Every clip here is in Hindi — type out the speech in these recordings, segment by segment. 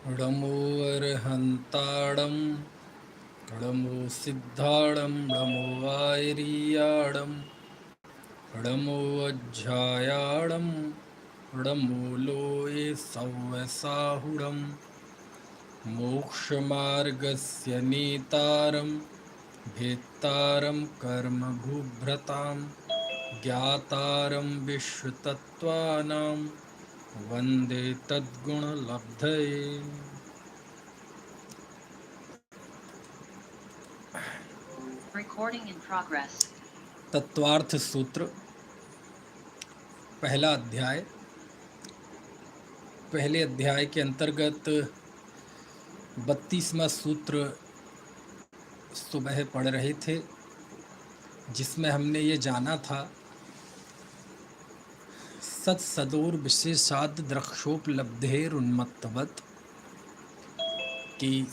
णमो अर्हन्ताणं णमो सिद्धाणं णमो वायरीयाणं णमो अज्झायाणं णमो लोये सव्वसाहुणं मोक्षमार्गस्य नेतारं भेत्तारं कर्मभूभ्रतां ज्ञातारं विश्वतत्त्वानां वन्दे तद्गुणलब्धये। तत्वार्थ सूत्र पहला अध्याय। पहले अध्याय के अंतर्गत 32वां सूत्र सुबह पढ़ रहे थे, जिसमें हमने ये जाना था सत्सदोर विशेषाद द्रक्षोपलब्धेरुन्मत्तवत् कि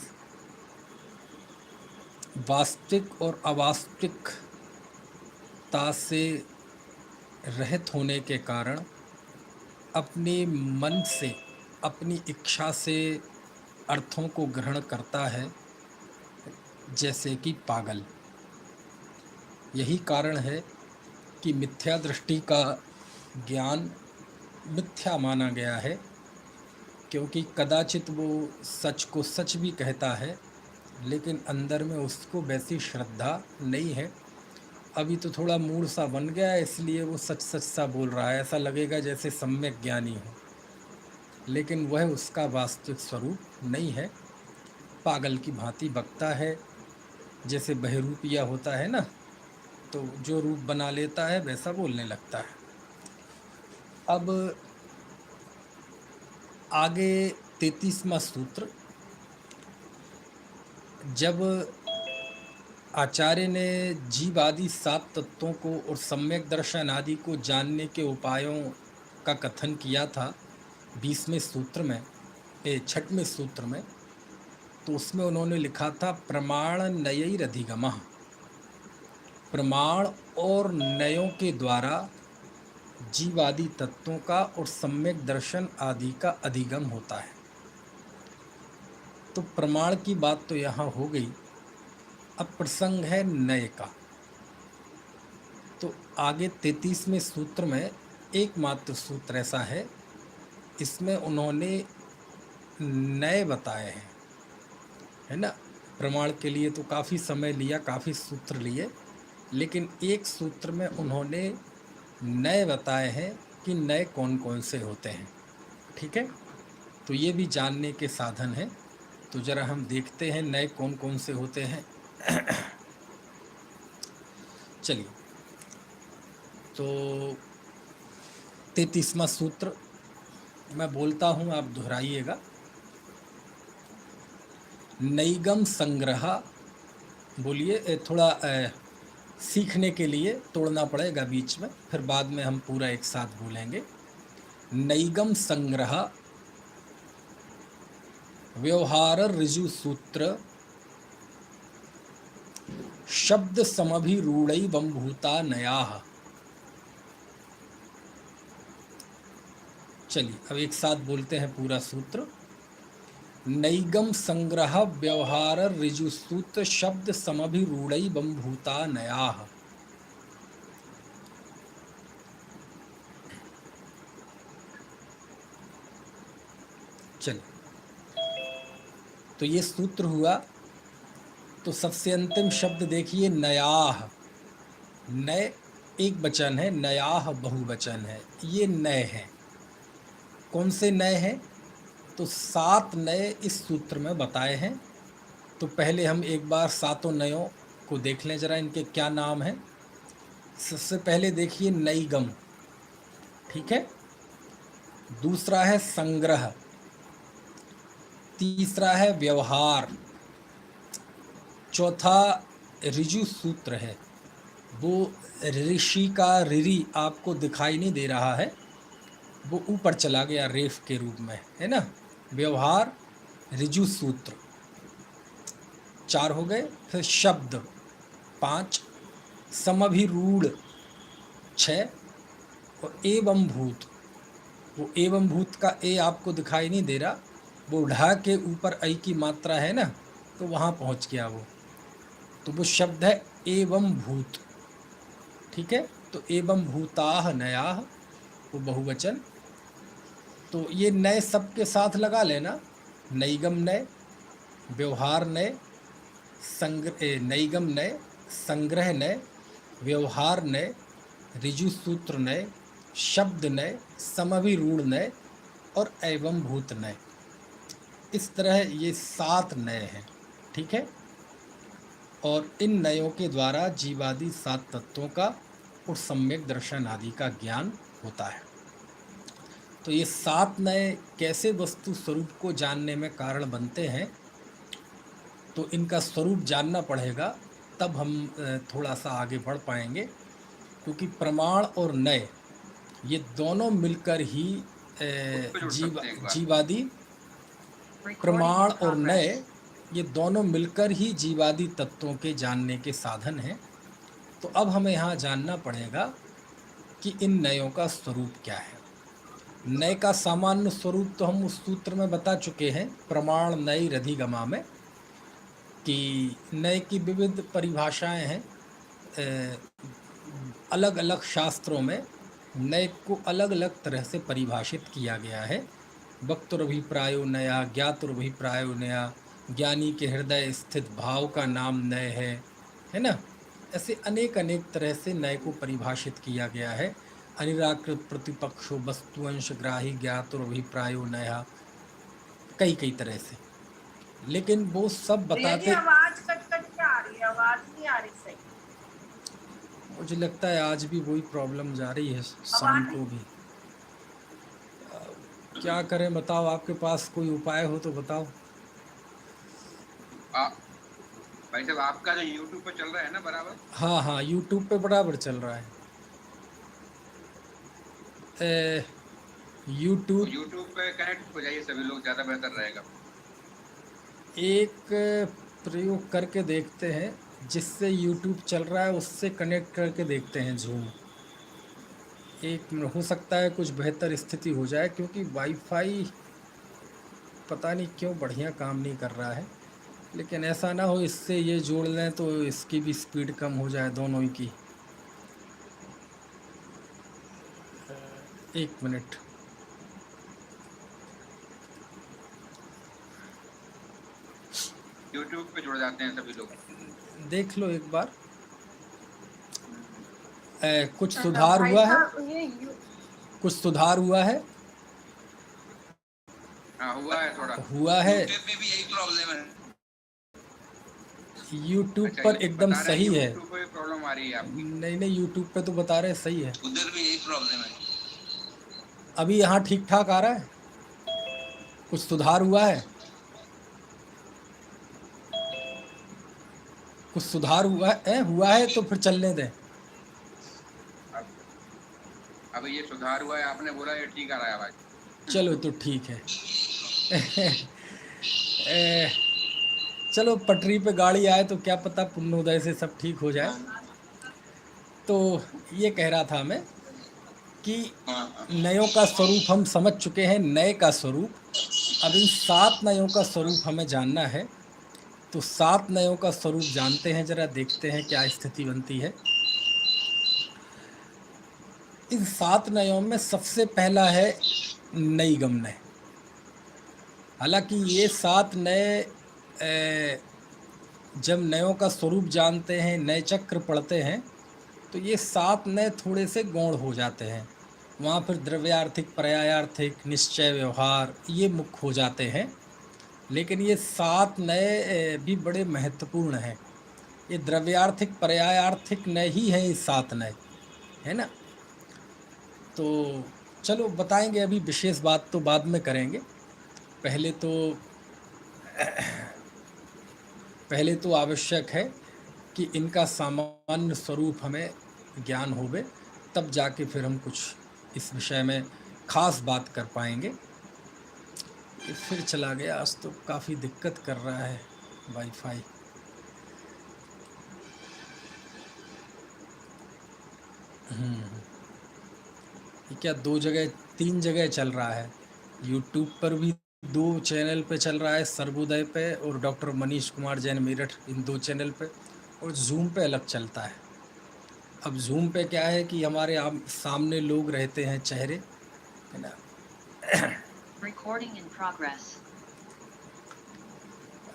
वास्तविक और अवास्तविकता से रहित होने के कारण अपने मन से, अपनी इच्छा से अर्थों को ग्रहण करता है, जैसे कि पागल। यही कारण है कि मिथ्या दृष्टि का ज्ञान मिथ्या माना गया है, क्योंकि कदाचित वो सच को सच भी कहता है, लेकिन अंदर में उसको वैसी श्रद्धा नहीं है। अभी तो थोड़ा मूड सा बन गया है, इसलिए वो सच सच सा बोल रहा है, ऐसा लगेगा जैसे सम्यक ज्ञानी हो, लेकिन वह उसका वास्तविक स्वरूप नहीं है। पागल की भांति बकता है, जैसे बहरूपिया होता है ना, तो जो रूप बना लेता है वैसा बोलने लगता है। अब आगे 33वां सूत्र। जब आचार्य ने जीवादि 7 तत्वों को और सम्यक दर्शन आदि को जानने के उपायों का कथन किया था 20वें सूत्र में, 6वें सूत्र में, तो उसमें उन्होंने लिखा था प्रमाण नयैरधिगमः। प्रमाण और नयों के द्वारा जीवादि तत्वों का और सम्यक दर्शन आदि का अधिगम होता है। तो प्रमाण की बात तो यहाँ हो गई। अब प्रसंग है नय का। तो आगे 33वें सूत्र में एकमात्र सूत्र ऐसा है, इसमें उन्होंने नय बताए हैं, है ना। प्रमाण के लिए तो काफ़ी समय लिया, काफ़ी सूत्र लिए, लेकिन एक सूत्र में उन्होंने नय बताए हैं कि नय कौन कौन से होते हैं। ठीक है, तो ये भी जानने के साधन हैं। तो जरा हम देखते हैं नए कौन कौन से होते हैं। चलिए, तो 33वां सूत्र मैं बोलता हूँ, आप दोहराइएगा। नैगम संग्रह, बोलिए, थोड़ा सीखने के लिए तोड़ना पड़ेगा बीच में, फिर बाद में हम पूरा एक साथ बोलेंगे। नैगम संग्रह व्यवहार ऋजु सूत्र शब्द समभिरूढ़ैवं भूता नयाः। चलिए अब एक साथ बोलते हैं पूरा सूत्र। नैगम संग्रह व्यवहार ऋजु सूत्र शब्द समभिरूढ़ैवं भूता नयाः। चलिए, तो ये सूत्र हुआ। तो सबसे अंतिम शब्द देखिए, नयाः। नय एक वचन है, नयाः बहुवचन है। ये नय है। कौन से नय हैं? तो 7 नय इस सूत्र में बताए हैं। तो पहले हम एक बार 7 नयों को देख लें जरा, इनके क्या नाम हैं। सबसे पहले देखिए नैगम, ठीक है। दूसरा है संग्रह, तीसरा है व्यवहार, चौथा ऋजु सूत्र है। वो ऋषि का ऋरी आपको दिखाई नहीं दे रहा है, वो ऊपर चला गया रेफ के रूप में, है ना। व्यवहार ऋजु सूत्र 4 हो गए। फिर शब्द 5, समभिरूढ़ 6, और एवं भूत, वो एवं भूत का ए आपको दिखाई नहीं दे रहा, वो ढा के ऊपर ऐ की मात्रा है ना, तो वहाँ पहुँच गया वो। तो वो शब्द है एवं भूत। ठीक है, तो एवं भूताह नयाह, वो बहुवचन। तो ये नए सब के साथ लगा लेना, नैगम नय, व्यवहार नय, नैगम नय, संग्रह नय, व्यवहार नय, ऋजु सूत्र नय, शब्द नय, समभिरूढ़ नय और एवं भूत नय। इस तरह ये 7 नय हैं। ठीक है, और इन नयों के द्वारा जीवादि 7 तत्वों का और सम्यक दर्शन आदि का ज्ञान होता है। तो ये 7 नय कैसे वस्तु स्वरूप को जानने में कारण बनते हैं, तो इनका स्वरूप जानना पड़ेगा, तब हम थोड़ा सा आगे बढ़ पाएंगे। क्योंकि प्रमाण और नय ये दोनों मिलकर ही खुद पे जुड़ सकते हैं एक बार। जीवादि, प्रमाण और नय ये दोनों मिलकर ही जीवादि तत्वों के जानने के साधन हैं। तो अब हमें यहाँ जानना पड़ेगा कि इन नयों का स्वरूप क्या है। नय का सामान्य स्वरूप तो हम उस सूत्र में बता चुके हैं, प्रमाण नय रधिगमा में, कि नय की विविध परिभाषाएं हैं। अलग अलग शास्त्रों में नय को अलग अलग तरह से परिभाषित किया गया है। वक्तुरभिप्रायो नया, ज्ञातुरभिप्रायो नया, ज्ञानी के हृदय स्थित भाव का नाम नय है ना। ऐसे अनेक अनेक तरह से नय को परिभाषित किया गया है। अनिराकृत प्रतिपक्षो वस्तुअंश ग्राही ज्ञातुरभिप्रायो नया, कई कई तरह से। लेकिन वो सब बताते, आवाज कट कट के आ रही है, आवाज नहीं आ रही सही। मुझे लगता है आज भी वही प्रॉब्लम जा रही है, शाम को भी। क्या करें बताओ, आपके पास कोई उपाय हो तो बताओ। भाई साहब, आपका जो YouTube पे चल रहा है ना बराबर? हाँ हाँ, YouTube पे बराबर चल रहा है। YouTube पे कनेक्ट हो जाइए सभी लोग, ज़्यादा बेहतर रहेगा। एक प्रयोग करके देखते हैं, जिससे YouTube चल रहा है उससे कनेक्ट करके देखते हैं Zoom। एक मिनट, हो सकता है कुछ बेहतर स्थिति हो जाए, क्योंकि वाईफाई पता नहीं क्यों बढ़िया काम नहीं कर रहा है। लेकिन ऐसा ना हो इससे ये जोड़ लें तो इसकी भी स्पीड कम हो जाए, दोनों ही की। एक मिनट, YouTube पे जुड़ जाते हैं सभी लोग। देख लो एक बार। कुछ सुधार हुआ है? कुछ सुधार हुआ है? हाँ, हुआ है थोड़ा। हुआ है। YouTube पे भी यही प्रॉब्लम है। YouTube अच्छा, पर एकदम सही है। YouTube पे प्रॉब्लम आ रही है आपकी? नहीं नहीं, YouTube पे तो बता रहे सही है। उधर भी यही प्रॉब्लम है। अभी यहाँ ठीक ठाक आ रहा है? कुछ सुधार हुआ है? कुछ सुधार हुआ है तो फिर चलने दें। अब ये सुधार हुआ है, आपने बोला ये ठीक आ रहा है आवाज। चलो तो ठीक है। चलो, पटरी पे गाड़ी आए तो क्या पता पुण्योदय से सब ठीक हो जाए। तो ये कह रहा था मैं कि नयों का स्वरूप हम समझ चुके हैं, नए का स्वरूप। अब इन 7 नयों का स्वरूप हमें जानना है। तो 7 नयों का स्वरूप जानते हैं, जरा देखते हैं क्या स्थिति बनती है। इन 7 नयों में सबसे पहला है नैगम नय। हालांकि ये 7 नए, जब नयों का स्वरूप जानते हैं, नए चक्र पढ़ते हैं, तो ये 7 नए थोड़े से गौण हो जाते हैं। वहाँ फिर द्रव्यार्थिक, पर्यायार्थिक, निश्चय, व्यवहार ये मुख्य हो जाते हैं। लेकिन ये 7 नए भी बड़े महत्वपूर्ण हैं। ये द्रव्यार्थिक, पर्यायार्थिक नए ही हैं, ये 7 नए, है ना। तो चलो बताएंगे, अभी विशेष बात तो बाद में करेंगे। पहले तो आवश्यक है कि इनका सामान्य स्वरूप हमें ज्ञान होवे, तब जाके फिर हम कुछ इस विषय में खास बात कर पाएंगे। ये फिर चला गया, आज तो काफ़ी दिक्कत कर रहा है वाईफाई। ये क्या 2 जगह 3 जगह चल रहा है? यूट्यूब पर भी 2 चैनल पे चल रहा है, सर्वोदय पे और डॉक्टर मनीष कुमार जैन मेरठ, इन 2 चैनल पे, और ज़ूम पे अलग चलता है। अब ज़ूम पे क्या है कि हमारे सामने लोग रहते हैं चेहरे, है ना? Recording in progress.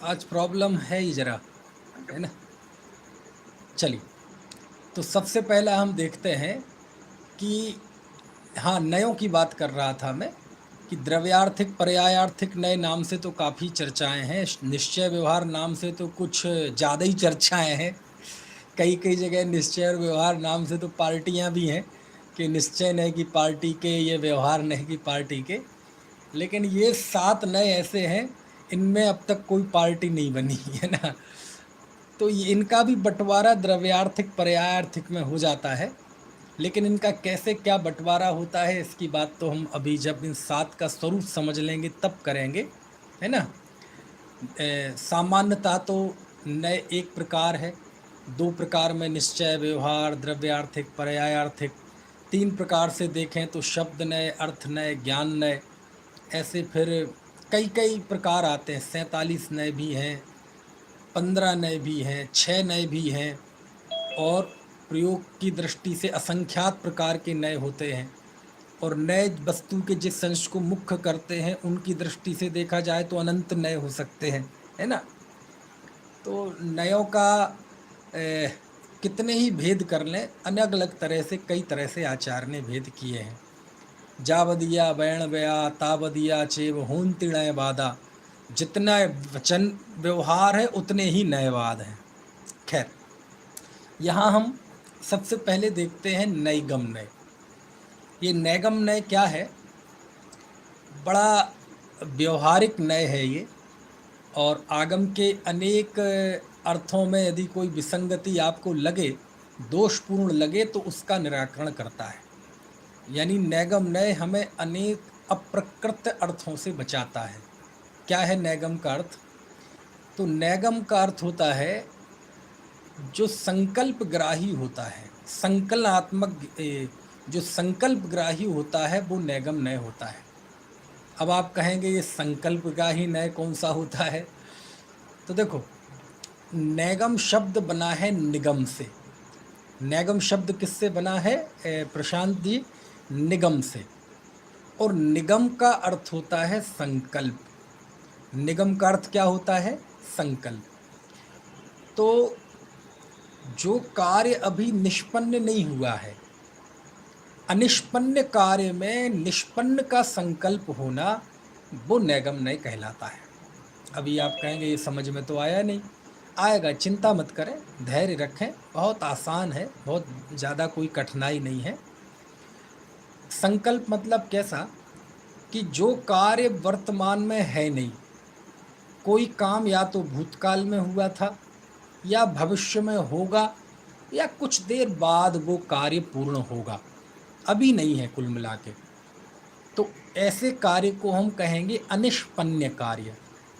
आज प्रॉब्लम है ही ज़रा, है ना? चलिए, तो सबसे पहला हम देखते हैं कि हाँ, नयों की बात कर रहा था मैं कि द्रव्यार्थिक, पर्यायार्थिक नए नाम से तो काफ़ी चर्चाएं हैं, निश्चय व्यवहार नाम से तो कुछ ज़्यादा ही चर्चाएं हैं। कई कई जगह निश्चय और व्यवहार नाम से तो पार्टियां भी हैं कि निश्चय नहीं कि पार्टी के, ये व्यवहार नहीं कि पार्टी के। लेकिन ये 7 नए ऐसे हैं, इनमें अब तक कोई पार्टी नहीं बनी है ना। तो ये इनका भी बंटवारा द्रव्यार्थिक, पर्यायार्थिक में हो जाता है, लेकिन इनका कैसे क्या बंटवारा होता है इसकी बात तो हम अभी जब इन 7 का स्वरूप समझ लेंगे तब करेंगे, है ना। सामान्यता तो नए एक प्रकार है, 2 प्रकार में निश्चय, व्यवहार, द्रव्यार्थिक, पर्यायार्थिक। 3 प्रकार से देखें तो शब्द नए, अर्थ नए, ज्ञान नए, ऐसे फिर कई कई प्रकार आते हैं। 47 नए भी हैं, 15 नए भी हैं, 6 नए भी हैं, और प्रयोग की दृष्टि से असंख्यात प्रकार के नए होते हैं। और नए वस्तु के जिस अंश को मुख्य करते हैं उनकी दृष्टि से देखा जाए तो अनंत नए हो सकते हैं, है ना। तो नयों का कितने ही भेद कर लें, अलग अलग तरह से, कई तरह से आचार्य ने भेद किए हैं। जावदिया बैण बया तावदिया चेव होन तिणय वादा, जितना वचन व्यवहार है उतने ही नयवाद हैं। खैर, यहाँ हम सबसे पहले देखते हैं नैगम नय। ये नैगम नय क्या है? बड़ा व्यवहारिक नय है ये, और आगम के अनेक अर्थों में यदि कोई विसंगति आपको लगे, दोषपूर्ण लगे, तो उसका निराकरण करता है। यानी नैगम नय हमें अनेक अप्रकृत अर्थों से बचाता है। क्या है नैगम का अर्थ? तो नैगम का अर्थ होता है जो संकल्प ग्राही होता है, संकलनात्मक, जो संकल्प ग्राही होता है वो नैगम नय होता है। अब आप कहेंगे ये संकल्प ग्राही नय कौन सा होता है? तो देखो, नैगम शब्द बना है निगम से। नैगम शब्द किससे बना है प्रशांत जी? निगम से। और निगम का अर्थ होता है संकल्प। निगम का अर्थ क्या होता है? संकल्प। तो जो कार्य अभी निष्पन्न नहीं हुआ है, अनिष्पन्न कार्य में निष्पन्न का संकल्प होना, वो नैगम नय कहलाता है। अभी आप कहेंगे ये समझ में तो आया नहीं। आएगा, चिंता मत करें, धैर्य रखें, बहुत आसान है, बहुत ज़्यादा कोई कठिनाई नहीं है। संकल्प मतलब कैसा कि जो कार्य वर्तमान में है नहीं, कोई काम या तो भूतकाल में हुआ था या भविष्य में होगा या कुछ देर बाद वो कार्य पूर्ण होगा, अभी नहीं है कुल मिला के, तो ऐसे कार्य को हम कहेंगे अनिष्पन्न कार्य।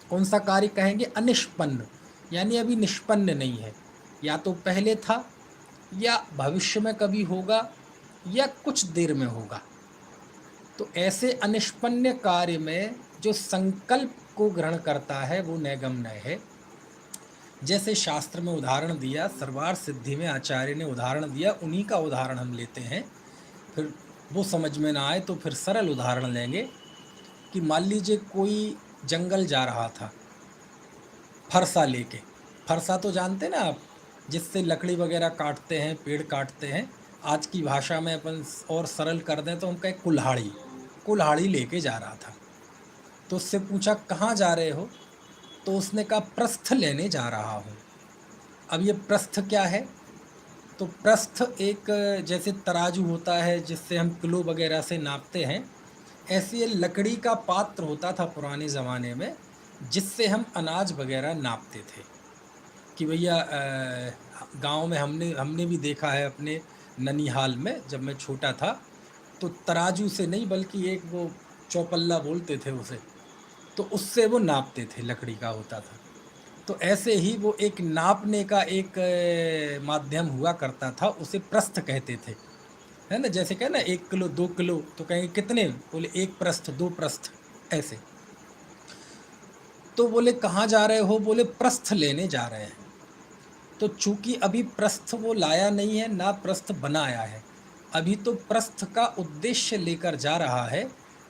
कौन सा कार्य कहेंगे? अनिष्पन्न, यानी अभी निष्पन्न नहीं है, या तो पहले था या भविष्य में कभी होगा या कुछ देर में होगा। तो ऐसे अनिष्पन्न कार्य में जो संकल्प को ग्रहण करता है वो नैगम नय है। जैसे शास्त्र में उदाहरण दिया, सर्वार्थ सिद्धि में आचार्य ने उदाहरण दिया, उन्हीं का उदाहरण हम लेते हैं। फिर वो समझ में ना आए तो फिर सरल उदाहरण लेंगे कि मान लीजिए कोई जंगल जा रहा था फरसा लेके। फरसा तो जानते ना आप, जिससे लकड़ी वगैरह काटते हैं, पेड़ काटते हैं। आज की भाषा में अपन और सरल कर दें तो हम कहें कुल्हाड़ी। कुल्हाड़ी लेके जा रहा था, तो उससे पूछा कहाँ जा रहे हो? तो उसने कहा प्रस्थ लेने जा रहा हूँ। अब ये प्रस्थ क्या है? तो प्रस्थ एक जैसे तराजू होता है जिससे हम किलो वगैरह से नापते हैं, ऐसे ये लकड़ी का पात्र होता था पुराने ज़माने में, जिससे हम अनाज वगैरह नापते थे। कि भैया गांव में हमने भी देखा है अपने ननिहाल में, जब मैं छोटा था, तो तराजू से नहीं बल्कि एक वो चौपल्ला बोलते थे उसे, तो उससे वो नापते थे, लकड़ी का होता था। तो ऐसे ही वो एक नापने का एक माध्यम हुआ करता था, उसे प्रस्थ कहते थे, है ना। जैसे कहे ना 1 किलो 2 किलो, तो कहेंगे कितने? बोले 1 प्रस्थ 2 प्रस्थ, ऐसे। तो बोले कहाँ जा रहे हो? बोले प्रस्थ लेने जा रहे हैं। तो चूंकि अभी प्रस्थ वो लाया नहीं है, ना प्रस्थ बनाया है, अभी तो प्रस्थ का उद्देश्य लेकर जा रहा है।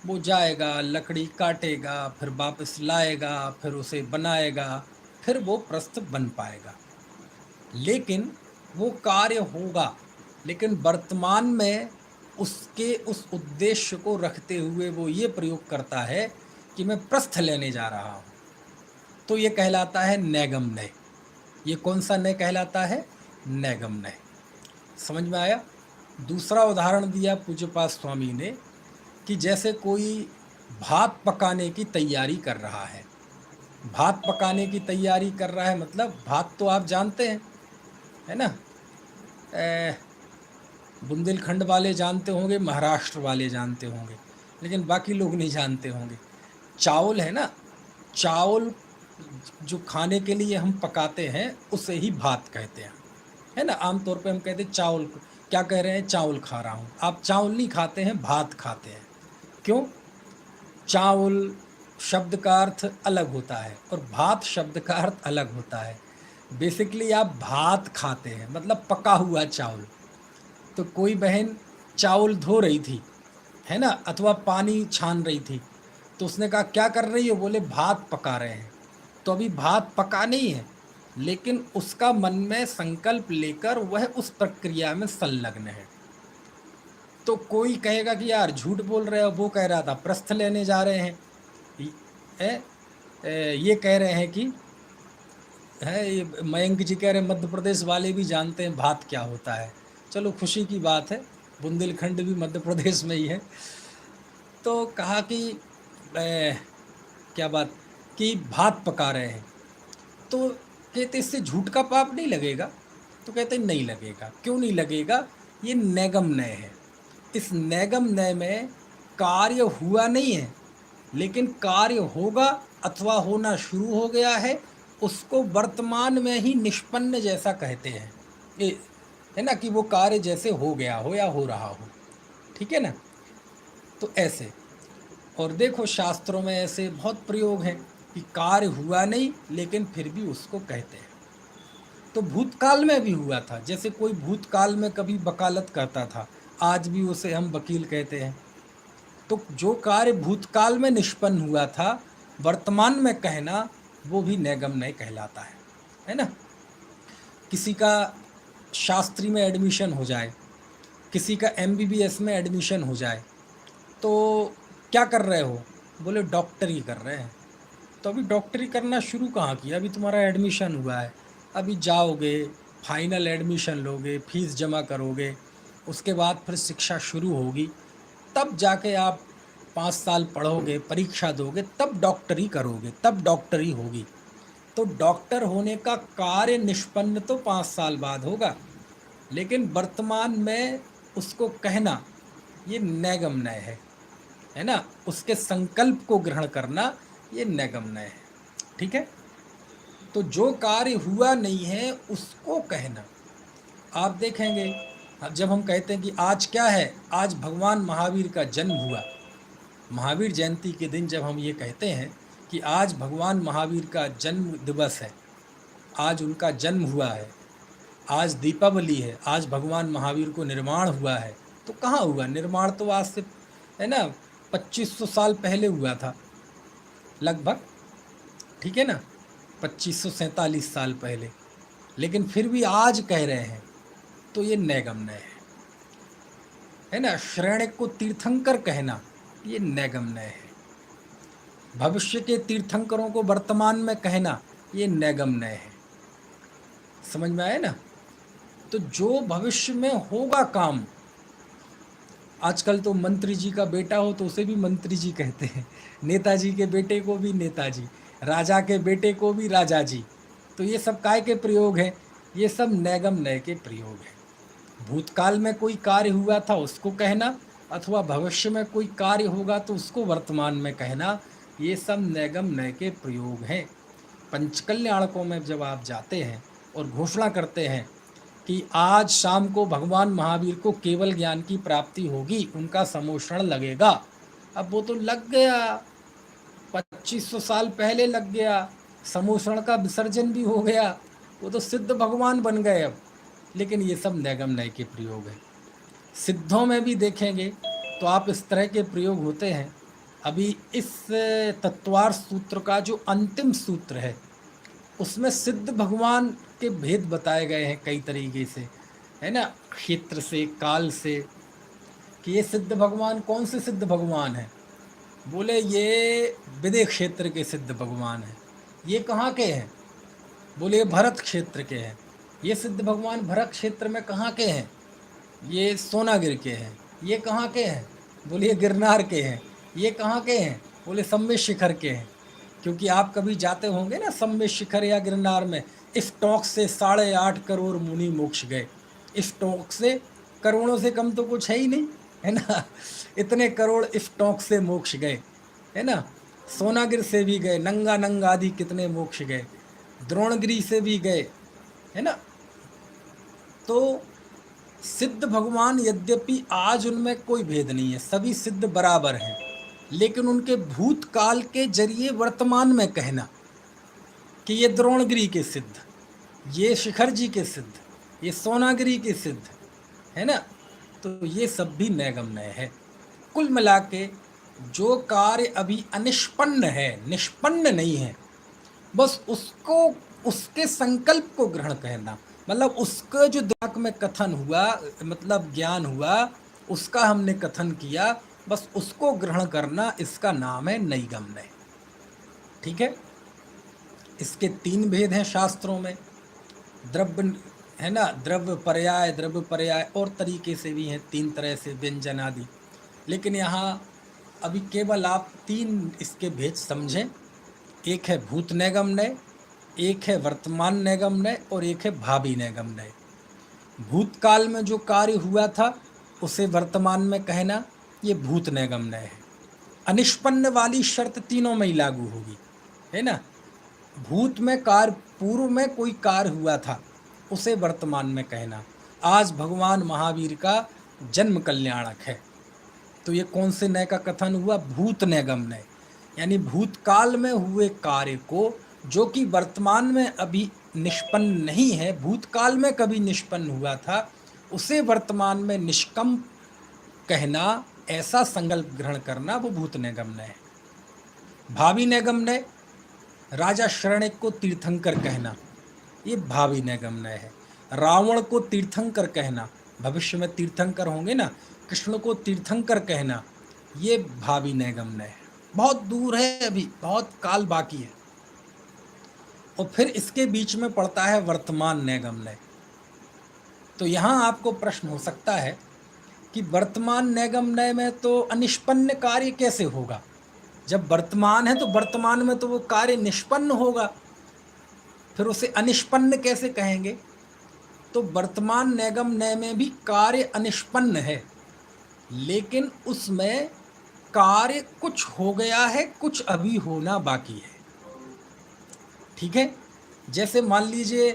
वो जाएगा, लकड़ी काटेगा, फिर वापस लाएगा, फिर उसे बनाएगा, फिर वो प्रस्थ बन पाएगा। लेकिन वो कार्य होगा, लेकिन वर्तमान में उसके उस उद्देश्य को रखते हुए वो ये प्रयोग करता है कि मैं प्रस्थ लेने जा रहा हूँ। तो ये कहलाता है नैगम्य। ये कौन सा नय कहलाता है? नैगम्य। समझ में आया? दूसरा उदाहरण दिया पूज्यपाद स्वामी ने कि जैसे कोई भात पकाने की तैयारी कर रहा है। भात पकाने की तैयारी कर रहा है मतलब भात तो आप जानते हैं, है ना? बुंदेलखंड वाले जानते होंगे, महाराष्ट्र वाले जानते होंगे, लेकिन बाकी लोग नहीं जानते होंगे। चावल है ना, चावल जो खाने के लिए हम पकाते हैं उसे ही भात कहते हैं, है ना? आमतौर पे हम कहते हैं चावल, क्या कह रहे हैं? चावल खा रहा हूँ। आप चावल नहीं खाते हैं, भात खाते हैं। क्यों? चावल शब्द का अर्थ अलग होता है और भात शब्द का अर्थ अलग होता है। बेसिकली आप भात खाते हैं, मतलब पका हुआ चावल। तो कोई बहन चावल धो रही थी, है ना, अथवा पानी छान रही थी, तो उसने कहा क्या कर रही हो? बोले भात पका रहे हैं। तो अभी भात पका नहीं है, लेकिन उसका मन में संकल्प लेकर वह उस प्रक्रिया में संलग्न है। तो कोई कहेगा कि यार झूठ बोल रहे हो, वो कह रहा था प्रस्थ लेने जा रहे हैं। ये कह रहे हैं कि ये मयंक जी कह रहे हैं मध्य प्रदेश वाले भी जानते हैं भात क्या होता है। चलो खुशी की बात है, बुंदेलखंड भी मध्य प्रदेश में ही है। तो कहा कि क्या बात कि भात पका रहे हैं। तो कहते इससे झूठ का पाप नहीं लगेगा? तो कहते नहीं लगेगा। क्यों नहीं लगेगा? ये नैगम्य है। इस नैगम्य में कार्य हुआ नहीं है, लेकिन कार्य होगा अथवा होना शुरू हो गया है, उसको वर्तमान में ही निष्पन्न जैसा कहते हैं। ये है ना कि वो कार्य जैसे हो गया हो या हो रहा हो। ठीक है ना? तो ऐसे, और देखो शास्त्रों में ऐसे बहुत प्रयोग हैं कि कार्य हुआ नहीं लेकिन फिर भी उसको कहते हैं। तो भूतकाल में भी हुआ था, जैसे कोई भूतकाल में कभी वकालत करता था, आज भी उसे हम वकील कहते हैं। तो जो कार्य भूतकाल में निष्पन्न हुआ था, वर्तमान में कहना वो भी नैगम्य कहलाता है ना? किसी का शास्त्री में एडमिशन हो जाए, किसी का MBBS में एडमिशन हो जाए, तो क्या कर रहे हो? बोले डॉक्टरी कर रहे हैं। तो अभी डॉक्टरी करना शुरू कहाँ किया? अभी तुम्हारा एडमिशन हुआ है, अभी जाओगे, फाइनल एडमिशन लोगे, फीस जमा करोगे, उसके बाद फिर शिक्षा शुरू होगी, तब जाके आप 5 साल पढ़ोगे, परीक्षा दोगे, तब डॉक्टरी करोगे, तब डॉक्टरी होगी। तो डॉक्टर होने का कार्य निष्पन्न तो 5 साल बाद होगा, लेकिन वर्तमान में उसको कहना ये नैगम्य है ना? उसके संकल्प को ग्रहण करना ये नैगम्य है। ठीक है? तो जो कार्य हुआ नहीं है उसको कहना। आप देखेंगे जब हम कहते हैं कि आज क्या है, आज भगवान महावीर का जन्म हुआ, महावीर जयंती के दिन जब हम ये कहते हैं कि आज भगवान महावीर का जन्म दिवस है, आज उनका जन्म हुआ है, आज दीपावली है, आज भगवान महावीर को निर्माण हुआ है, तो कहाँ हुआ निर्माण? तो आज से है ना 2500 साल पहले हुआ था लगभग। ठीक है ना? 2547 साल पहले, लेकिन फिर भी आज कह रहे हैं, तो ये नैगम्य है ना? श्रेणी को तीर्थंकर कहना ये नैगम्य है। भविष्य के तीर्थंकरों को वर्तमान में कहना ये नैगम्य है। समझ में आया ना? तो जो भविष्य में होगा काम, आजकल तो मंत्री जी का बेटा हो तो उसे भी मंत्री जी कहते हैं, नेताजी के बेटे को भी नेताजी, राजा के बेटे को भी राजा जी। तो ये सब काय के प्रयोग हैं? ये सब नैगम्य के प्रयोग हैं। भूतकाल में कोई कार्य हुआ था उसको कहना, अथवा भविष्य में कोई कार्य होगा तो उसको वर्तमान में कहना, ये सब नैगम्य के प्रयोग हैं। पंचकल्याणकों में जब आप जाते हैं और घोषणा करते हैं कि आज शाम को भगवान महावीर को केवल ज्ञान की प्राप्ति होगी, उनका समोषण लगेगा, अब वो तो लग गया, 2500 साल पहले लग गया, समूषण का विसर्जन भी हो गया, वो तो सिद्ध भगवान बन गए अब। लेकिन ये सब नैगम नय के प्रयोग है। सिद्धों में भी देखेंगे तो आप इस तरह के प्रयोग होते हैं। अभी इस तत्वार सूत्र का जो अंतिम सूत्र है उसमें सिद्ध भगवान के भेद बताए गए हैं कई तरीके से, है ना, क्षेत्र से, काल से, कि ये सिद्ध भगवान कौन से सिद्ध भगवान हैं। बोले ये विदेह क्षेत्र के सिद्ध भगवान हैं। ये कहाँ के हैं? बोले ये भरत क्षेत्र के हैं। ये सिद्ध भगवान भरत क्षेत्र में कहाँ के हैं? ये सोनागिर के हैं। ये कहाँ के हैं? बोले ये गिरनार के हैं। ये कहाँ के हैं? बोले सम्मेद शिखर के हैं। क्योंकि आप कभी जाते होंगे ना सम्मेद शिखर या गिरनार में, इस टोंक से 8.5 करोड़ मुनि मोक्ष गए। इस टोंक से करोड़ों से कम तो कुछ है ही नहीं, है ना। इतने करोड़ इस टोंक से मोक्ष गए, है ना। सोनागिर से भी गए, नंगा नंगा आदि कितने मोक्ष गए, द्रोणगिरी से भी गए, है ना। तो सिद्ध भगवान यद्यपि आज उनमें कोई भेद नहीं है, सभी सिद्ध बराबर हैं, लेकिन उनके भूतकाल के जरिए वर्तमान में कहना कि ये द्रोणगिरी के सिद्ध, ये शिखर जी के सिद्ध, ये सोनागिरी के सिद्ध, है ना, तो ये सब भी नैगम नय है। कुल मिला के जो कार्य अभी अनिष्पन्न है, निष्पन्न नहीं है, बस उसको, उसके संकल्प को ग्रहण कहना, मतलब उसका जो दिमाग में कथन हुआ, मतलब ज्ञान हुआ, उसका हमने कथन किया, बस उसको ग्रहण करना, इसका नाम है नैगम नय। ठीक है। इसके 3 भेद हैं शास्त्रों में, द्रव्य, है ना, द्रव्य पर्याय और तरीके से भी हैं, 3 तरह से व्यंजन आदि। लेकिन यहाँ अभी केवल आप 3 इसके भेद समझें। एक है भूत नैगम नय, एक है वर्तमान नैगम नय और एक है भावी नैगम नय। भूतकाल में जो कार्य हुआ था उसे वर्तमान में कहना, ये भूत नैगम नय है। अनिष्पन्न वाली शर्त तीनों में ही लागू होगी, है ना। भूत में कार्य, पूर्व में कोई कार्य हुआ था उसे वर्तमान में कहना। आज भगवान महावीर का जन्म कल्याणक है, तो ये कौन से नय का कथन हुआ? भूत नैगम नय, यानी भूतकाल में हुए कार्य को, जो कि वर्तमान में अभी निष्पन्न नहीं है, भूतकाल में कभी निष्पन्न हुआ था, उसे वर्तमान में निष्कम कहना, ऐसा संकल्प ग्रहण करना, वो भूत नैगम नय है। भावी नैगम नय, राजा शरण्यक को तीर्थंकर कहना, ये भावी नैगम नय है। रावण को तीर्थंकर कहना, भविष्य में तीर्थंकर होंगे ना, कृष्ण को तीर्थंकर कहना, ये भावी नैगम नय है। बहुत दूर है, अभी बहुत काल बाकी है। और फिर इसके बीच में पड़ता है वर्तमान नैगम नय। तो यहाँ आपको प्रश्न हो सकता है कि वर्तमान नैगम नय में तो अनिष्पन्न कार्य कैसे होगा? जब वर्तमान है तो वर्तमान में तो वो कार्य निष्पन्न होगा, फिर उसे अनिष्पन्न कैसे कहेंगे? तो वर्तमान नैगम नय में भी कार्य अनिष्पन्न है, लेकिन उसमें कार्य कुछ हो गया है, कुछ अभी होना बाकी है। ठीक है। जैसे मान लीजिए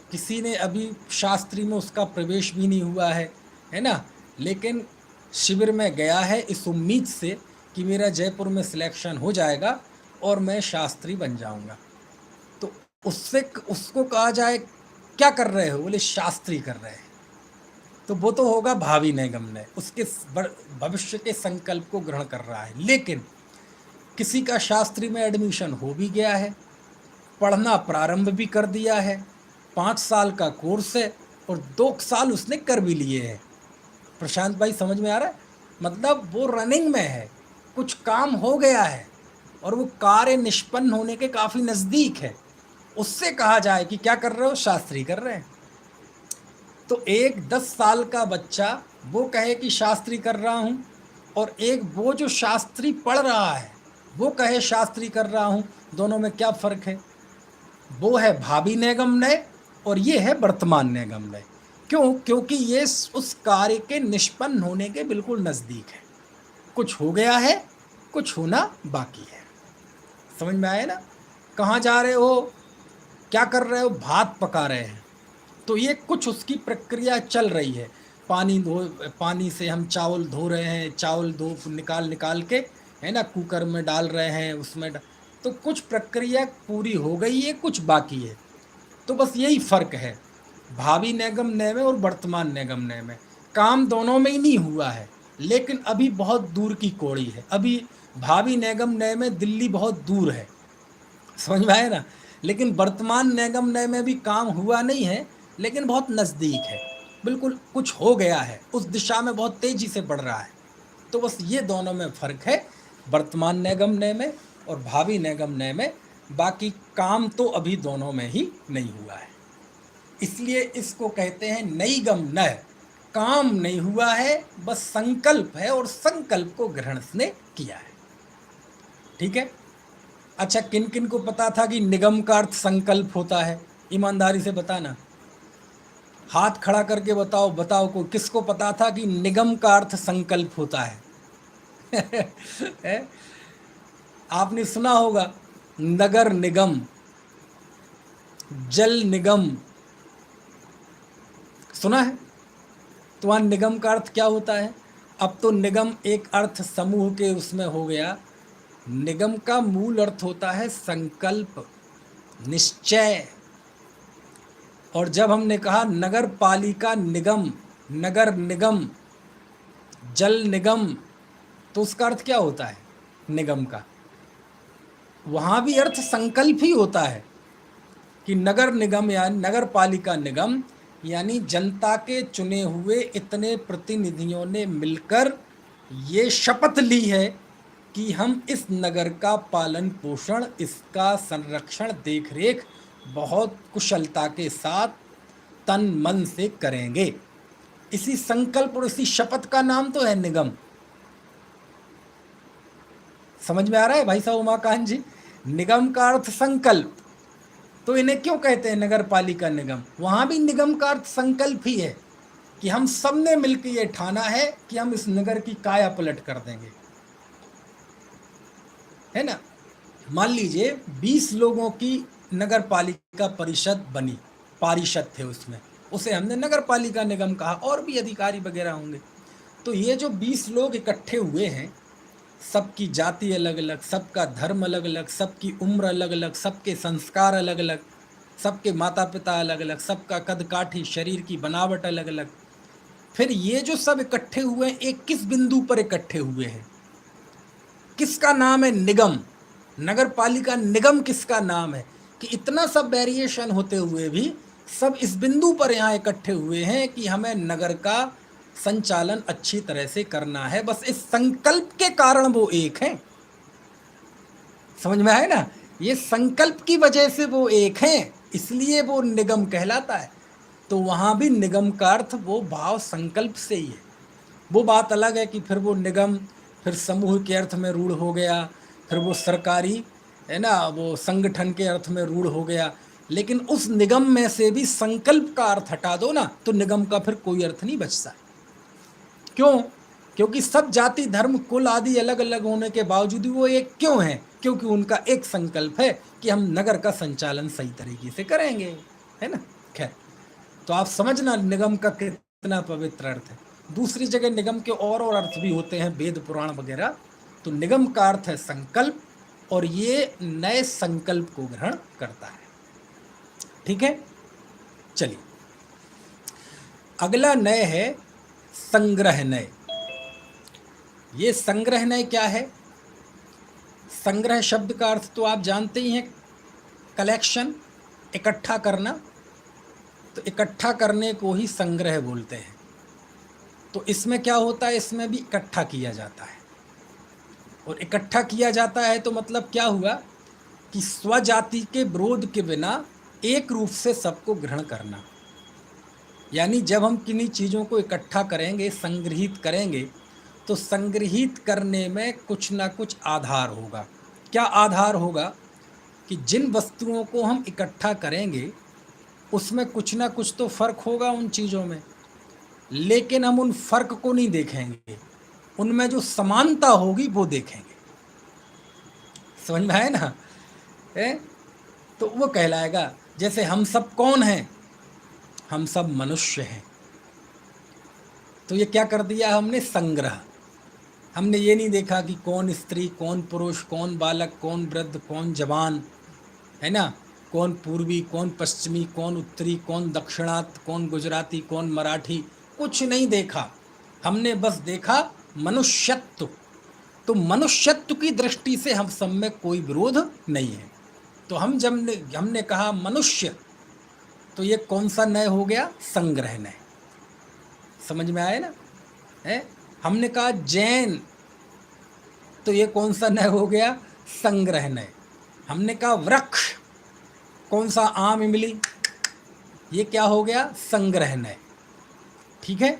किसी ने अभी शास्त्री में उसका प्रवेश भी नहीं हुआ है ना, लेकिन शिविर में गया है इस उम्मीद से कि मेरा जयपुर में सिलेक्शन हो जाएगा और मैं शास्त्री बन जाऊंगा। तो उसको कहा जाए क्या कर रहे हो? बोले शास्त्री कर रहे हैं, तो वो तो होगा भावी नैगम नय, उसके भविष्य के संकल्प को ग्रहण कर रहा है। लेकिन किसी का शास्त्री में एडमिशन हो भी गया है, पढ़ना प्रारंभ भी कर दिया है, 5 साल का कोर्स है और 2 साल उसने कर भी लिए हैं। प्रशांत भाई समझ में आ रहा है? मतलब वो रनिंग में है, कुछ काम हो गया है और वो कार्य निष्पन्न होने के काफ़ी नज़दीक है, उससे कहा जाए कि क्या कर रहे हो? शास्त्री कर रहे हैं। तो एक 10 साल का बच्चा वो कहे कि शास्त्री कर रहा हूँ, और एक वो जो शास्त्री पढ़ रहा है वो कहे शास्त्री कर रहा हूँ, दोनों में क्या फ़र्क है? वो है भावी नैगम नय और ये है वर्तमान नैगम नय। क्यों? क्योंकि ये उस कार्य के निष्पन्न होने के बिल्कुल नज़दीक है, कुछ हो गया है, कुछ होना बाकी है। समझ में आया ना? कहाँ जा रहे हो, क्या कर रहे हो? भात पका रहे हैं, तो ये कुछ उसकी प्रक्रिया चल रही है। पानी से हम चावल धो रहे हैं, चावल निकाल के है ना, कुकर में डाल रहे हैं, उसमें तो कुछ प्रक्रिया पूरी हो गई है, कुछ बाकी है। तो बस यही फर्क है भावी निगम नय में और वर्तमान निगम नय में। काम दोनों में ही नहीं हुआ है, लेकिन अभी बहुत दूर की कौड़ी है। अभी भावी निगम नय में दिल्ली बहुत दूर है, समझ में आए ना। लेकिन वर्तमान निगम नय में भी काम हुआ नहीं है, लेकिन बहुत नज़दीक है, बिल्कुल कुछ हो गया है, उस दिशा में बहुत तेजी से बढ़ रहा है। तो बस ये दोनों में फ़र्क है, वर्तमान निगम नय में और भावी निगम नय में। बाकी काम तो अभी दोनों में ही नहीं हुआ है, इसलिए इसको कहते हैं नईगम नय। काम नहीं हुआ है, बस संकल्प है, और संकल्प को ग्रहण ने किया है। ठीक है। अच्छा, किन किन को पता था कि निगम का अर्थ संकल्प होता है? ईमानदारी से बताना, हाथ खड़ा करके बताओ, बताओ को किसको पता था कि निगम का अर्थ संकल्प होता है? है? आपने सुना होगा नगर निगम, जल निगम, सुना है? तो वहाँ निगम का अर्थ क्या होता है? अब तो निगम एक अर्थ समूह के उसमें हो गया। निगम का मूल अर्थ होता है संकल्प, निश्चय। और जब हमने कहा नगर पालिका निगम, नगर निगम, जल निगम, तो उसका अर्थ क्या होता है निगम का? वहाँ भी अर्थ संकल्प ही होता है कि नगर निगम या नगर पालिका निगम यानी जनता के चुने हुए इतने प्रतिनिधियों ने मिलकर ये शपथ ली है कि हम इस नगर का पालन पोषण, इसका संरक्षण, देखरेख बहुत कुशलता के साथ तन मन से करेंगे। इसी संकल्प और इसी शपथ का नाम तो है निगम। समझ में आ रहा है भाई साहब उमाकांत जी? निगम का अर्थ संकल्प, तो इन्हें क्यों कहते हैं नगर पालिका निगम? वहां भी निगम का अर्थ संकल्प ही है कि हम सब ने मिलकर ये ठाना है कि हम इस नगर की काया पलट कर देंगे, है ना। मान लीजिए 20 लोगों की नगर पालिका परिषद बनी, पारिषद थे उसमें, उसे हमने नगर पालिका निगम कहा, और भी अधिकारी वगैरह होंगे। तो ये जो 20 लोग इकट्ठे हुए हैं, सबकी जाति अलग अलग, सबका धर्म अलग अलग, सबकी उम्र अलग अलग, सबके संस्कार अलग अलग, सबके माता पिता अलग अलग, सबका कद काठी, शरीर की बनावट अलग अलग। फिर ये जो सब इकट्ठे हुए हैं, एक किस बिंदु पर इकट्ठे हुए हैं? किसका नाम है निगम? नगर पालिका निगम किसका नाम है कि इतना सब वेरिएशन होते हुए भी सब इस बिंदु पर यहाँ इकट्ठे हुए हैं कि हमें नगर का संचालन अच्छी तरह से करना है। बस इस संकल्प के कारण वो एक हैं। समझ में आए ना? ये संकल्प की वजह से वो एक हैं, इसलिए वो निगम कहलाता है। तो वहाँ भी निगम का अर्थ वो भाव संकल्प से ही है। वो बात अलग है कि फिर वो निगम फिर समूह के अर्थ में रूढ़ हो गया, फिर वो सरकारी, है ना, वो संगठन के अर्थ में रूढ़ हो गया। लेकिन उस निगम में से भी संकल्प का अर्थ हटा दो ना, तो निगम का फिर कोई अर्थ नहीं बचता। क्यों? क्योंकि सब जाति धर्म कुल आदि अलग अलग होने के बावजूद वो एक क्यों है? क्योंकि उनका एक संकल्प है कि हम नगर का संचालन सही तरीके से करेंगे, है ना। खैर, तो आप समझना निगम का कितना पवित्र अर्थ है। दूसरी जगह निगम के और अर्थ भी होते हैं, वेद पुराण वगैरह। तो निगम का अर्थ है संकल्प, और ये नए संकल्प को ग्रहण करता है। ठीक है, चलिए अगला नय है संग्रह नय। ये संग्रह नय क्या है? संग्रह शब्द का अर्थ तो आप जानते ही हैं, कलेक्शन, इकट्ठा करना। तो इकट्ठा करने को ही संग्रह बोलते हैं। तो इसमें क्या होता है? इसमें भी इकट्ठा किया जाता है, और इकट्ठा किया जाता है तो मतलब क्या हुआ कि स्वजाति के विरोध के बिना एक रूप से सबको ग्रहण करना। यानी जब हम किन्हीं चीज़ों को इकट्ठा करेंगे, संग्रहित करेंगे, तो संग्रहित करने में कुछ ना कुछ आधार होगा। क्या आधार होगा? कि जिन वस्तुओं को हम इकट्ठा करेंगे उसमें कुछ ना कुछ तो फर्क होगा उन चीज़ों में, लेकिन हम उन फर्क को नहीं देखेंगे, उनमें जो समानता होगी वो देखेंगे। समझ में आए ना? तो वो कहलाएगा, जैसे हम सब कौन हैं? हम सब मनुष्य हैं। तो ये क्या कर दिया हमने? संग्रह, हमने ये नहीं देखा कि कौन स्त्री, कौन पुरुष, कौन बालक, कौन वृद्ध, कौन जवान, है ना, कौन पूर्वी, कौन पश्चिमी, कौन उत्तरी, कौन दक्षिणात, कौन गुजराती, कौन मराठी, कुछ नहीं देखा। हमने बस देखा मनुष्यत्व। तो मनुष्यत्व की दृष्टि से हम सब में कोई विरोध नहीं है। तो हमने कहा मनुष्य, तो ये कौन सा नय हो गया? संग्रह नय। समझ में आया ना? है। हमने कहा जैन, तो ये कौन सा नय हो गया? संग्रह नय। हमने कहा वृक्ष, कौन सा? आम, इमली, ये क्या हो गया? संग्रह नय। ठीक है।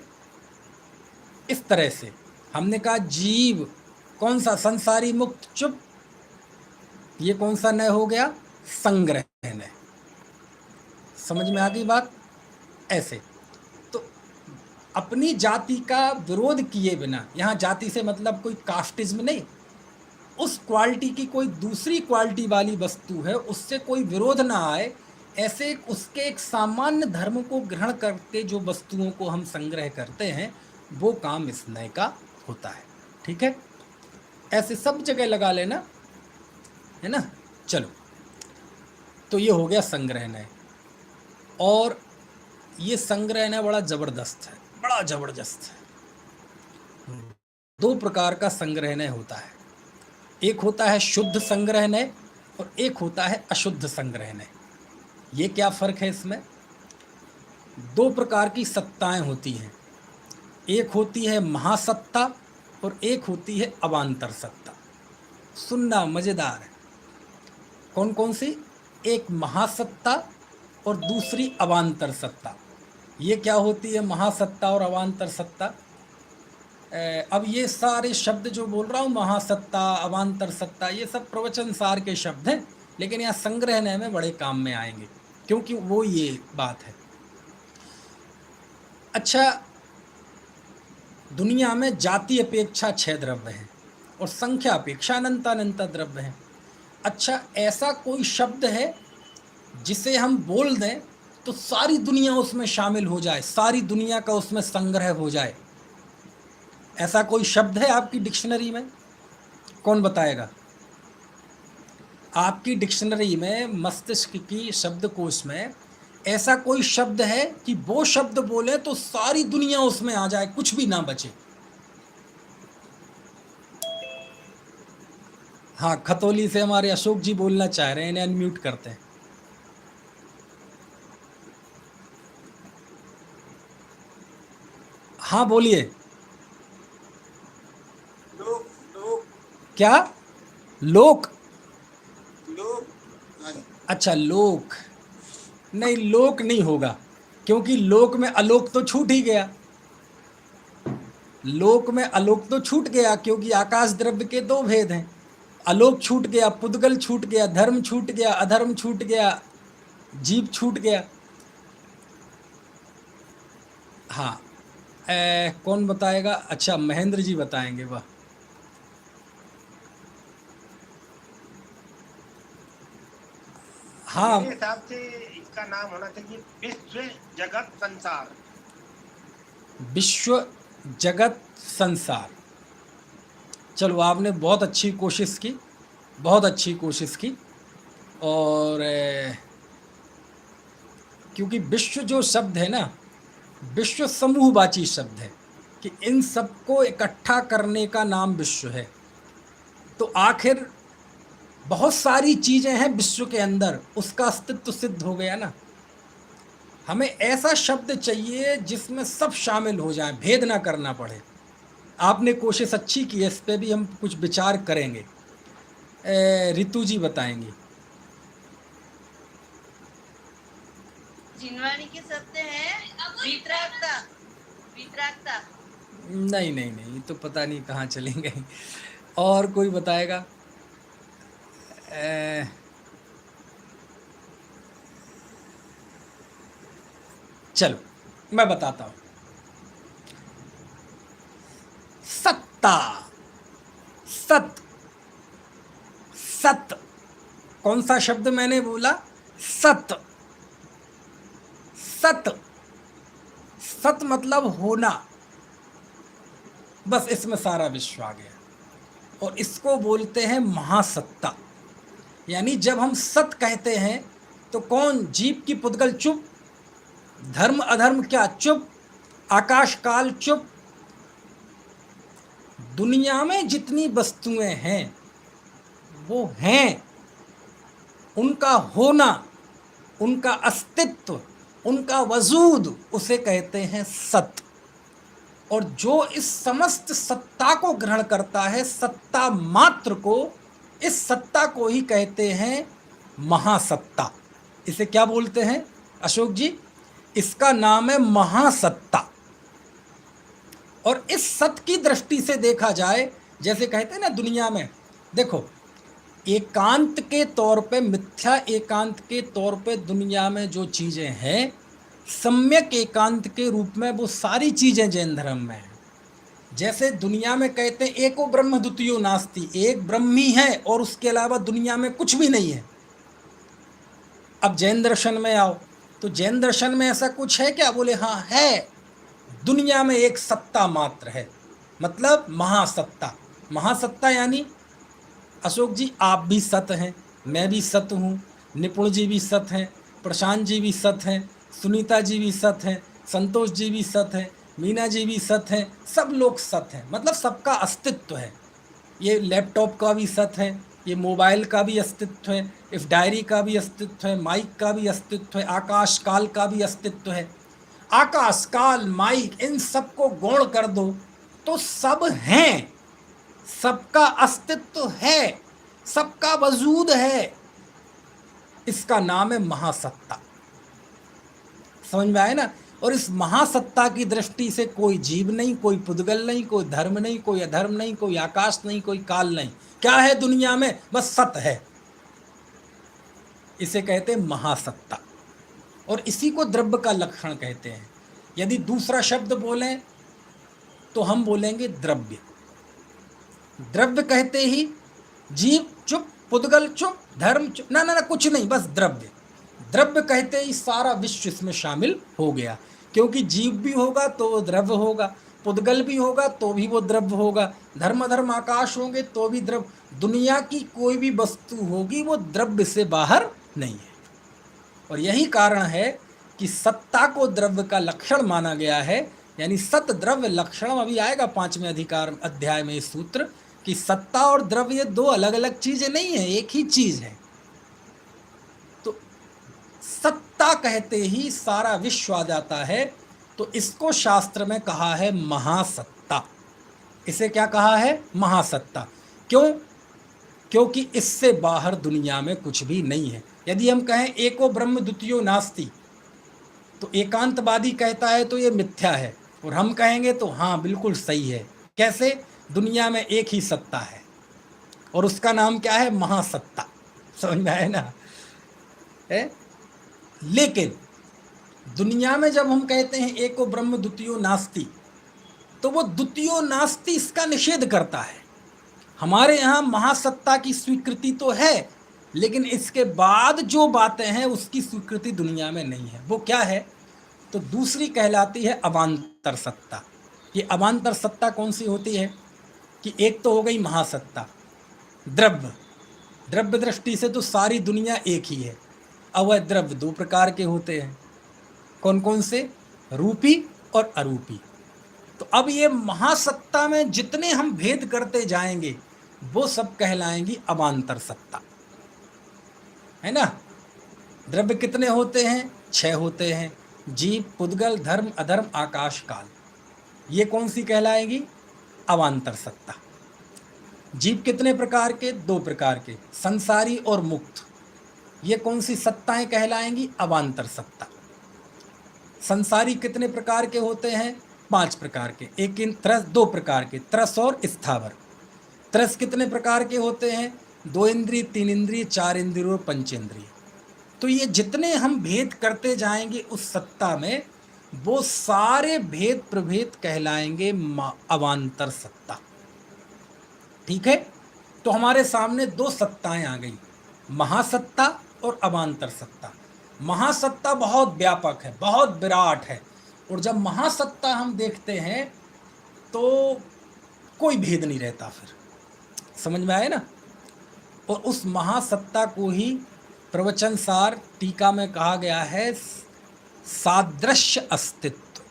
इस तरह से हमने कहा जीव, कौन सा? संसारी, मुक्त, चुप, ये कौन सा नय हो गया? संग्रह नय। समझ में आ गई बात? ऐसे तो अपनी जाति का विरोध किए बिना, यहाँ जाति से मतलब कोई कास्टिज्म नहीं, उस क्वालिटी की कोई दूसरी क्वालिटी वाली वस्तु है, उससे कोई विरोध ना आए, ऐसे उसके एक सामान्य धर्म को ग्रहण करके जो वस्तुओं को हम संग्रह करते हैं, वो काम इस नय का होता है। ठीक है। ऐसे सब जगह लगा लेना, है ना। चलो, तो ये हो गया संग्रह नय। और ये संग्रह नय बड़ा ज़बरदस्त है, बड़ा ज़बरदस्त है। दो प्रकार का संग्रह नय होता है, एक होता है शुद्ध संग्रह नय और एक होता है अशुद्ध संग्रह नय। ये क्या फ़र्क है इसमें? दो प्रकार की सत्ताएं होती हैं, एक होती है महासत्ता और एक होती है अवान्तर सत्ता। सुनना, मज़ेदार है। कौन कौन सी? एक महासत्ता और दूसरी अवान्तर सत्ता। ये क्या होती है महासत्ता और अवान्तर सत्ता? अब ये सारे शब्द जो बोल रहा हूँ, महासत्ता, अवान्तर सत्ता, ये सब प्रवचन सार के शब्द हैं, लेकिन यहाँ संग्रह नय में बड़े काम में आएंगे, क्योंकि वो ये बात है। अच्छा, दुनिया में जाति अपेक्षा 6 द्रव्य हैं और संख्या अपेक्षा अनंत द्रव्य हैं। अच्छा, ऐसा कोई शब्द है जिसे हम बोल दें तो सारी दुनिया उसमें शामिल हो जाए, सारी दुनिया का उसमें संग्रह हो जाए? ऐसा कोई शब्द है आपकी डिक्शनरी में? कौन बताएगा? आपकी डिक्शनरी में, मस्तिष्क की शब्दकोश में ऐसा कोई शब्द है कि वो शब्द बोले तो सारी दुनिया उसमें आ जाए, कुछ भी ना बचे? हाँ, खतौली से हमारे अशोक जी बोलना चाह रहे हैं, इन्हें अनम्यूट करते हैं। हाँ बोलिए। लोक, लोक, क्या? लोक? लोक। अच्छा, लोक। नहीं, लोक नहीं होगा, क्योंकि लोक में अलोक तो छूट ही गया। लोक में अलोक तो छूट गया, क्योंकि आकाश द्रव्य के 2 भेद हैं। अलोक छूट गया, पुद्गल छूट गया, धर्म छूट गया, अधर्म छूट गया, जीव छूट गया। हाँ, कौन बताएगा? अच्छा, महेंद्र जी बताएंगे। वाह, हाँ। मेरे हिसाब से इसका नाम होना चाहिए विश्व जगत संसार। विश्व जगत संसार। चलो, आपने बहुत अच्छी कोशिश की, बहुत अच्छी कोशिश की। और क्योंकि विश्व जो शब्द है ना, विश्व समूहवाची शब्द है, कि इन सबको इकट्ठा करने का नाम विश्व है। तो आखिर बहुत सारी चीज़ें हैं विश्व के अंदर, उसका अस्तित्व सिद्ध हो गया ना। हमें ऐसा शब्द चाहिए जिसमें सब शामिल हो जाए, भेद ना करना पड़े। आपने कोशिश अच्छी की है, इस पर भी हम कुछ विचार करेंगे। रितु जी बताएंगी। जिनवाणी के शब्द हैं वितरागता, वितरागता। नहीं नहीं नहीं, तो पता नहीं कहाँ चलेंगे। और कोई बताएगा? चलो, मैं बताता हूँ। सत्ता, सत, सत। कौन सा शब्द मैंने बोला? सत। सत, सत मतलब होना। बस इसमें सारा विश्व आ गया। और इसको बोलते हैं महासत्ता। यानी जब हम सत कहते हैं तो कौन? जीव की पुद्गल चुप, धर्म अधर्म क्या चुप, आकाश काल चुप। दुनिया में जितनी वस्तुएं हैं वो हैं, उनका होना, उनका अस्तित्व, उनका वजूद, उसे कहते हैं सत। और जो इस समस्त सत्ता को ग्रहण करता है, सत्ता मात्र को, इस सत्ता को ही कहते हैं महासत्ता। इसे क्या बोलते हैं अशोक जी? इसका नाम है महासत्ता। और इस सत की दृष्टि से देखा जाए, जैसे कहते हैं ना दुनिया में, देखो एकांत के तौर पे, मिथ्या एकांत के तौर पे दुनिया में जो चीज़ें हैं, सम्यक एकांत के रूप में वो सारी चीज़ें जैन धर्म में हैं। जैसे दुनिया में कहते हैं एको ब्रह्म द्वितीयो नास्ति, एक ब्रह्म ही है और उसके अलावा दुनिया में कुछ भी नहीं है। अब जैन दर्शन में आओ तो जैन दर्शन में ऐसा कुछ है क्या? बोले हाँ है, दुनिया में एक सत्ता मात्र है, मतलब महासत्ता। महासत्ता यानी अशोक जी आप भी सत हैं, मैं भी सत हूँ, निपुण जी भी सत हैं, प्रशांत जी भी सत हैं, सुनीता जी भी सत हैं, संतोष जी भी सत हैं, मीना जी भी सत हैं, सब लोग सत हैं, मतलब सबका अस्तित्व है। ये लैपटॉप का भी सत है, ये मोबाइल का भी अस्तित्व है, इस डायरी का भी अस्तित्व है, माइक का भी अस्तित्व है, आकाश काल का भी अस्तित्व है। आकाश काल माइक इन सबको गौण कर दो तो सब हैं, सबका अस्तित्व है, सबका वजूद है। इसका नाम है महासत्ता। समझ में आए ना? और इस महासत्ता की दृष्टि से कोई जीव नहीं, कोई पुद्गल नहीं, कोई धर्म नहीं, कोई अधर्म नहीं, कोई आकाश नहीं, कोई काल नहीं। क्या है दुनिया में? बस सत है। इसे कहते हैं महासत्ता। और इसी को द्रव्य का लक्षण कहते हैं। यदि दूसरा शब्द बोलें तो हम बोलेंगे द्रव्य। द्रव्य कहते ही जीव चुप, पुद्गल चुप, धर्म चुप, ना ना ना कुछ नहीं, बस द्रव्य। द्रव्य कहते ही सारा विश्व इसमें शामिल हो गया, क्योंकि जीव भी होगा तो वो द्रव्य होगा, पुद्गल भी होगा तो भी वो द्रव्य होगा, धर्म अधर्म आकाश होंगे तो भी द्रव्य। दुनिया की कोई भी वस्तु होगी वो द्रव्य से बाहर नहीं है। और यही कारण है कि सत्ता को द्रव्य का लक्षण माना गया है। यानी सत द्रव्य लक्षण, अभी आएगा 5वें अधिकार अध्याय में इस सूत्र, कि सत्ता और द्रव्य दो अलग अलग चीजें नहीं है, एक ही चीज है। तो सत्ता कहते ही सारा विश्व आ जाता है, तो इसको शास्त्र में कहा है महासत्ता। इसे क्या कहा है? महासत्ता। क्यों? क्योंकि इससे बाहर दुनिया में कुछ भी नहीं है। यदि हम कहें एको ब्रह्म द्वितीयो नास्ति, तो एकांतवादी कहता है तो ये मिथ्या है, और हम कहेंगे तो हाँ बिल्कुल सही है। कैसे? दुनिया में एक ही सत्ता है और उसका नाम क्या है? महासत्ता। समझ में आए ना? है? लेकिन दुनिया में जब हम कहते हैं एको ब्रह्म द्वितीयो नास्ति, तो वो द्वितीयो नास्ति इसका निषेध करता है। हमारे यहाँ महासत्ता की स्वीकृति तो है, लेकिन इसके बाद जो बातें हैं उसकी स्वीकृति दुनिया में नहीं है। वो क्या है? तो दूसरी कहलाती है अवान्तर सत्ता। ये अवान्तर सत्ता कौन सी होती है? कि एक तो हो गई महासत्ता, द्रव्य। द्रव्य दृष्टि से तो सारी दुनिया एक ही है। अवय द्रव्य दो प्रकार के होते हैं। कौन कौन से? रूपी और अरूपी। तो अब ये महासत्ता में जितने हम भेद करते जाएंगे वो सब कहलाएंगी अवान्तर सत्ता, है ना? द्रव्य कितने होते हैं? 6 होते हैं। जीव, पुद्गल, धर्म, अधर्म, आकाश, काल। ये कौन सी कहलाएगी? अवान्तर सत्ता। जीव कितने प्रकार के? 2 प्रकार के, संसारी और मुक्त। ये कौन सी सत्ताएं कहलाएंगी? अवान्तर सत्ता। संसारी कितने प्रकार के होते हैं? 5 प्रकार के। एक इन त्रस, 2 प्रकार के, त्रस और स्थावर। त्रस कितने प्रकार के होते हैं? 2 इंद्रिय, 3 इंद्रिय, 4 इंद्रिय और 5 इंद्रिय। तो ये जितने हम भेद करते जाएंगे उस सत्ता में, वो सारे भेद प्रभेद कहलाएंगे अवान्तर सत्ता। ठीक है? तो हमारे सामने 2 सत्ताएं आ गई, महासत्ता और अवान्तर सत्ता। महासत्ता बहुत व्यापक है, बहुत विराट है, और जब महासत्ता हम देखते हैं तो कोई भेद नहीं रहता। फिर समझ में आए ना। और उस महासत्ता को ही प्रवचन सार टीका में कहा गया है सादृश्य अस्तित्व।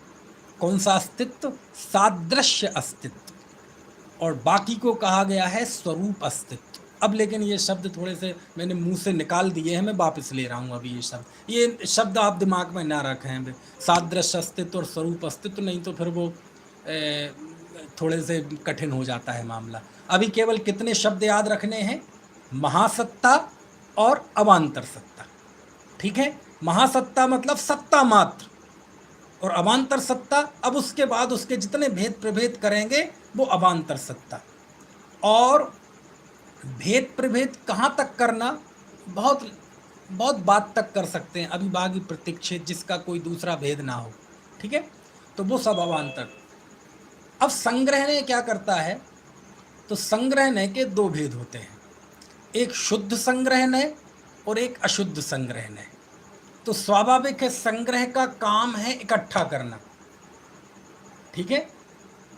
कौन सा अस्तित्व? सादृश्य अस्तित्व। और बाकी को कहा गया है स्वरूप अस्तित्व। अब लेकिन ये शब्द थोड़े से मैंने मुंह से निकाल दिए हैं, मैं वापस ले रहा हूँ अभी ये शब्द आप दिमाग में ना रखें, सादृश्य अस्तित्व और स्वरूप अस्तित्व, नहीं तो फिर वो थोड़े से कठिन हो जाता है मामला। अभी केवल कितने शब्द याद रखने हैं? महासत्ता और अवान्तर सत्ता। ठीक है, महासत्ता मतलब सत्ता मात्र, और अवान्तर सत्ता अब उसके बाद उसके जितने भेद प्रभेद करेंगे वो अवान्तर सत्ता। और भेद प्रभेद कहाँ तक करना? बहुत बहुत बात तक कर सकते हैं, अभी बागी प्रतीक्षित जिसका कोई दूसरा भेद ना हो। ठीक है, तो वो सब अवान्तर। अब संग्रहणय क्या करता है? तो संग्रहणय के दो भेद होते हैं, एक शुद्ध संग्रहणय और एक अशुद्ध संग्रहणय। तो स्वाभाविक है संग्रह का काम है इकट्ठा करना। ठीक है,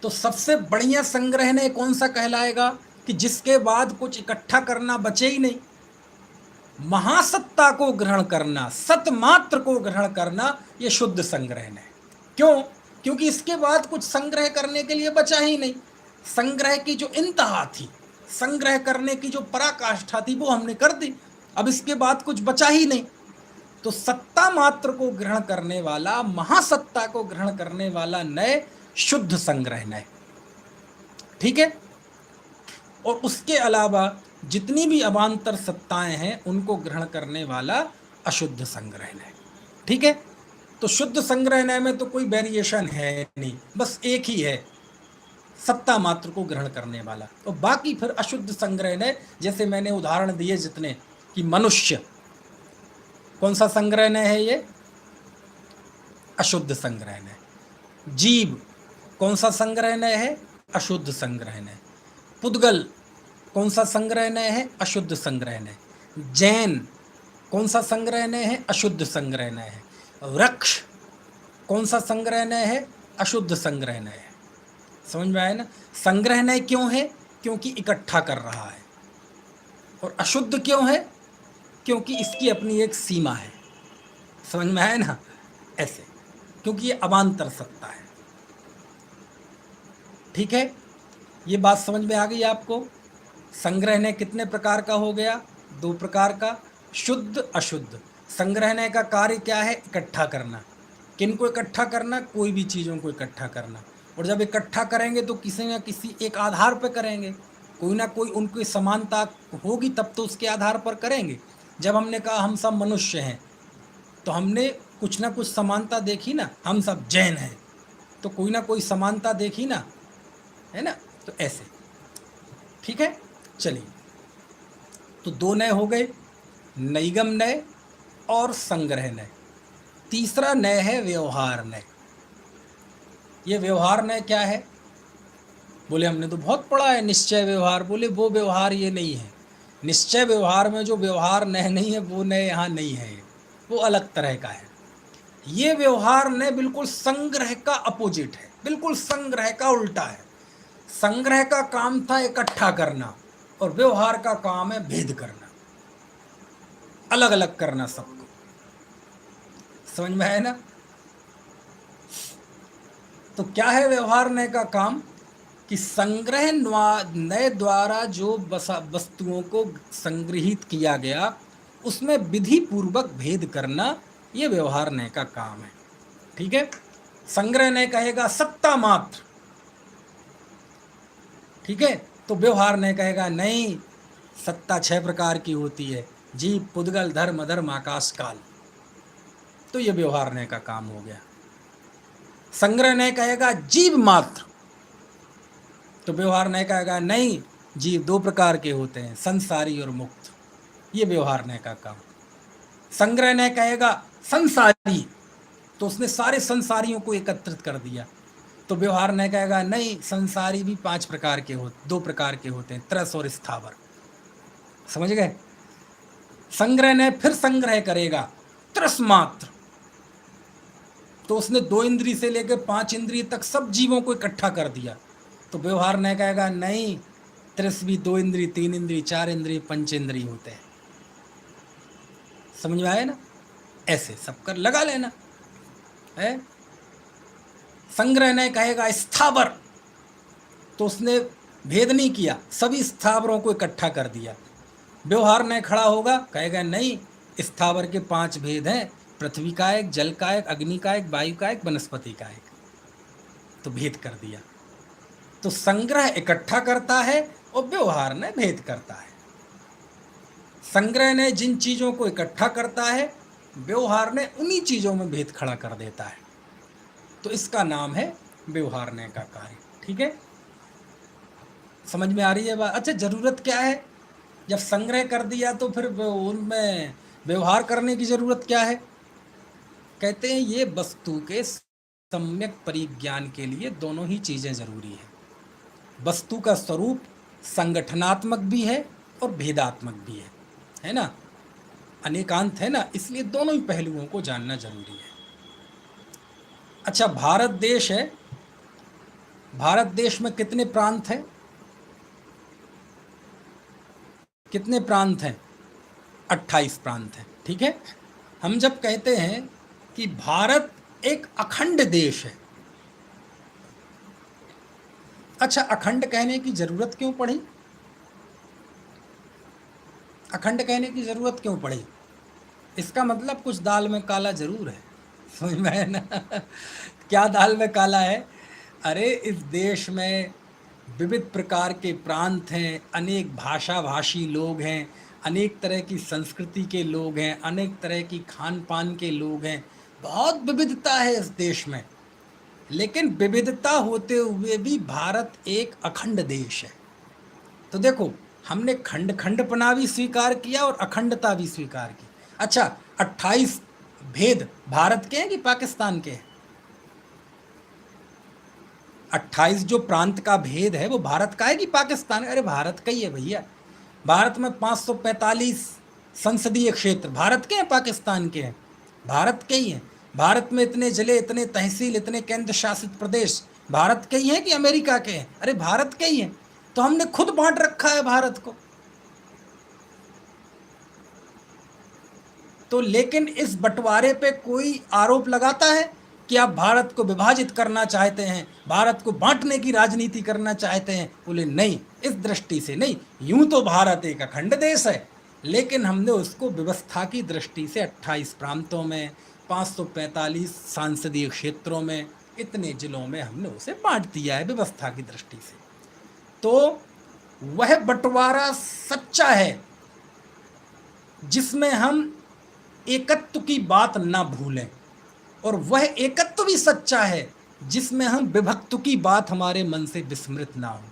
तो सबसे बढ़िया संग्रहणय कौन सा कहलाएगा कि जिसके बाद कुछ इकट्ठा करना बचे ही नहीं? महासत्ता को ग्रहण करना, सतमात्र को ग्रहण करना, ये शुद्ध संग्रहणय। क्यों? क्योंकि इसके बाद कुछ संग्रह करने के लिए बचा ही नहीं। संग्रह की जो इंतहा थी, संग्रह करने की जो पराकाष्ठा थी, वो हमने कर दी, अब इसके बाद कुछ बचा ही नहीं। तो सत्ता मात्र को ग्रहण करने वाला, महासत्ता को ग्रहण करने वाला नय शुद्ध संग्रह नय। ठीक है, और उसके अलावा जितनी भी अवान्तर सत्ताएं हैं उनको ग्रहण करने वाला अशुद्ध संग्रह नय। ठीक है, तो शुद्ध संग्रह नय में तो कोई वेरिएशन है नहीं, बस एक ही है, सत्ता मात्र को ग्रहण करने वाला। और बाकी फिर अशुद्ध संग्रह नय, जैसे मैंने उदाहरण दिए जितने, कि मनुष्य कौन सा संग्रहणय है? ये अशुद्ध संग्रहणय। जीव कौन सा संग्रहणय है? अशुद्ध संग्रहणय। पुद्गल कौन सा संग्रहणय है? अशुद्ध संग्रहणय। जैन कौन सा संग्रहणय है? अशुद्ध संग्रहणय है। वृक्ष कौन सा संग्रहणय है? अशुद्ध संग्रहणय है। समझ में आया ना? संग्रहणय क्यों है? क्योंकि इकट्ठा कर रहा है। और अशुद्ध क्यों है? क्योंकि इसकी अपनी एक सीमा है। समझ में आया ना? ऐसे, क्योंकि ये अवान्तर सत्ता है। ठीक है, ये बात समझ में आ गई आपको? संग्रहणय कितने प्रकार का हो गया? दो प्रकार का, शुद्ध अशुद्ध। संग्रहणय का कार्य क्या है? इकट्ठा करना। किन को इकट्ठा करना? कोई भी चीज़ों को इकट्ठा करना। और जब इकट्ठा करेंगे तो किसी न किसी एक आधार पर करेंगे, कोई ना कोई उनकी समानता होगी, तब तो उसके आधार पर करेंगे। जब हमने कहा हम सब मनुष्य हैं, तो हमने कुछ ना कुछ समानता देखी ना। हम सब जैन हैं तो कोई ना कोई समानता देखी ना, है ना? तो ऐसे। ठीक है, चलिए, तो दो नय हो गए, नैगम नय और संग्रह नय। तीसरा नय है व्यवहार नय। ये व्यवहार नय क्या है? बोले हमने तो बहुत पढ़ा है निश्चय व्यवहार। बोले वो व्यवहार ये नहीं है। निश्चय व्यवहार में जो व्यवहार नय नहीं है वो नय यहाँ नहीं है, वो अलग तरह का है। ये व्यवहार नय बिल्कुल संग्रह का अपोजिट है, बिल्कुल संग्रह का उल्टा है। संग्रह का काम था इकट्ठा करना, और व्यवहार का काम है भेद करना, अलग अलग करना सबको। समझ में आया ना? तो क्या है व्यवहार नय का काम? कि संग्रह नय द्वारा जो वस्तुओं को संग्रहित किया गया उसमें विधि पूर्वक भेद करना, ये व्यवहार नय का काम है। ठीक है, संग्रह नय कहेगा सत्ता मात्र। ठीक है, तो व्यवहार नय कहेगा नहीं, सत्ता 6 प्रकार की होती है, जीव, पुद्गल, धर्म, अधर्म, आकाश, काल। तो ये व्यवहार नय का काम हो गया। संग्रह नय कहेगा जीव मात्र, तो व्यवहार नय कहेगा नहीं, जीव 2 प्रकार के होते हैं, संसारी और मुक्त। ये व्यवहार नय का काम। संग्रह नय कहेगा संसारी, तो उसने सारे संसारियों को एकत्रित कर दिया। तो व्यवहार नय कहेगा नहीं, संसारी भी 5 प्रकार के 2 प्रकार के होते हैं, त्रस और स्थावर। समझ गए? संग्रह नय फिर संग्रह करेगा त्रस मात्र, तो उसने 2 इंद्रिय से लेकर 5 इंद्रिय तक सब जीवों को इकट्ठा कर दिया। तो व्यवहार नय कहेगा नहीं, तिरस्वी 2 इंद्री, 3 इंद्री, 4 इंद्री, पंचेंद्री होते हैं। समझ में आया ना? ऐसे सब कर लगा लेना है। संग्रह ने कहेगा स्थावर, तो उसने भेद नहीं किया, सभी स्थावरों को इकट्ठा कर दिया। व्यवहार ने खड़ा होगा, कहेगा नहीं, स्थावर के 5 भेद हैं, पृथ्वी का एक, जल का एक, अग्नि का एक, वायु का एक, वनस्पति का एक, तो भेद कर दिया। तो संग्रह इकट्ठा करता है और व्यवहार ने भेद करता है। संग्रह ने जिन चीजों को इकट्ठा करता है, व्यवहार ने उन्हीं चीजों में भेद खड़ा कर देता है। तो इसका नाम है व्यवहारने का कार्य। ठीक है, समझ में आ रही है बात? अच्छा, जरूरत क्या है? जब संग्रह कर दिया तो फिर उनमें व्यवहार करने की जरूरत क्या है? कहते हैं ये वस्तु के सम्यक परिज्ञान के लिए दोनों ही चीजें जरूरी है। वस्तु का स्वरूप संगठनात्मक भी है और भेदात्मक भी है ना? अनेकांत है ना, इसलिए दोनों ही पहलुओं को जानना जरूरी है। अच्छा, भारत देश है, भारत देश में कितने प्रांत हैं? कितने प्रांत हैं? 28 प्रांत हैं। ठीक है, हम जब कहते हैं कि भारत एक अखंड देश है, अच्छा, अखंड कहने की जरूरत क्यों पड़ी? अखंड कहने की जरूरत क्यों पड़ी? इसका मतलब कुछ दाल में काला जरूर है। समझ में आया ना? क्या दाल में काला है? अरे, इस देश में विविध प्रकार के प्रांत हैं, अनेक भाषा भाषी लोग हैं, अनेक तरह की संस्कृति के लोग हैं, अनेक तरह की खान पान के लोग हैं, बहुत विविधता है इस देश में। लेकिन विविधता होते हुए भी भारत एक अखंड देश है। तो देखो, हमने खंड खंडपना भी स्वीकार किया और अखंडता भी स्वीकार की। अच्छा, 28 भेद भारत के हैं कि पाकिस्तान के हैं? 28 जो प्रांत का भेद है वो भारत का है कि पाकिस्तान? अरे, भारत का ही है भैया। भारत में 545 संसदीय क्षेत्र भारत के हैं, पाकिस्तान के हैं? भारत के ही हैं। भारत में इतने जिले, इतने तहसील, इतने केंद्र शासित प्रदेश भारत के ही हैं कि अमेरिका के हैं? अरे, भारत के ही हैं। तो हमने खुद बांट रखा है भारत को। तो लेकिन इस बंटवारे पे कोई आरोप लगाता है कि आप भारत को विभाजित करना चाहते हैं, भारत को बांटने की राजनीति करना चाहते हैं? बोले नहीं, इस दृष्टि से नहीं। यूं तो भारत एक अखंड देश है, लेकिन हमने उसको व्यवस्था की दृष्टि से 28 प्रांतों में, 545 सांसदीय क्षेत्रों में, इतने जिलों में हमने उसे बांट दिया है व्यवस्था की दृष्टि से। तो वह बंटवारा सच्चा है जिसमें हम एकत्व की बात ना भूलें, और वह एकत्व भी सच्चा है जिसमें हम विभक्ति की बात हमारे मन से विस्मृत ना हो।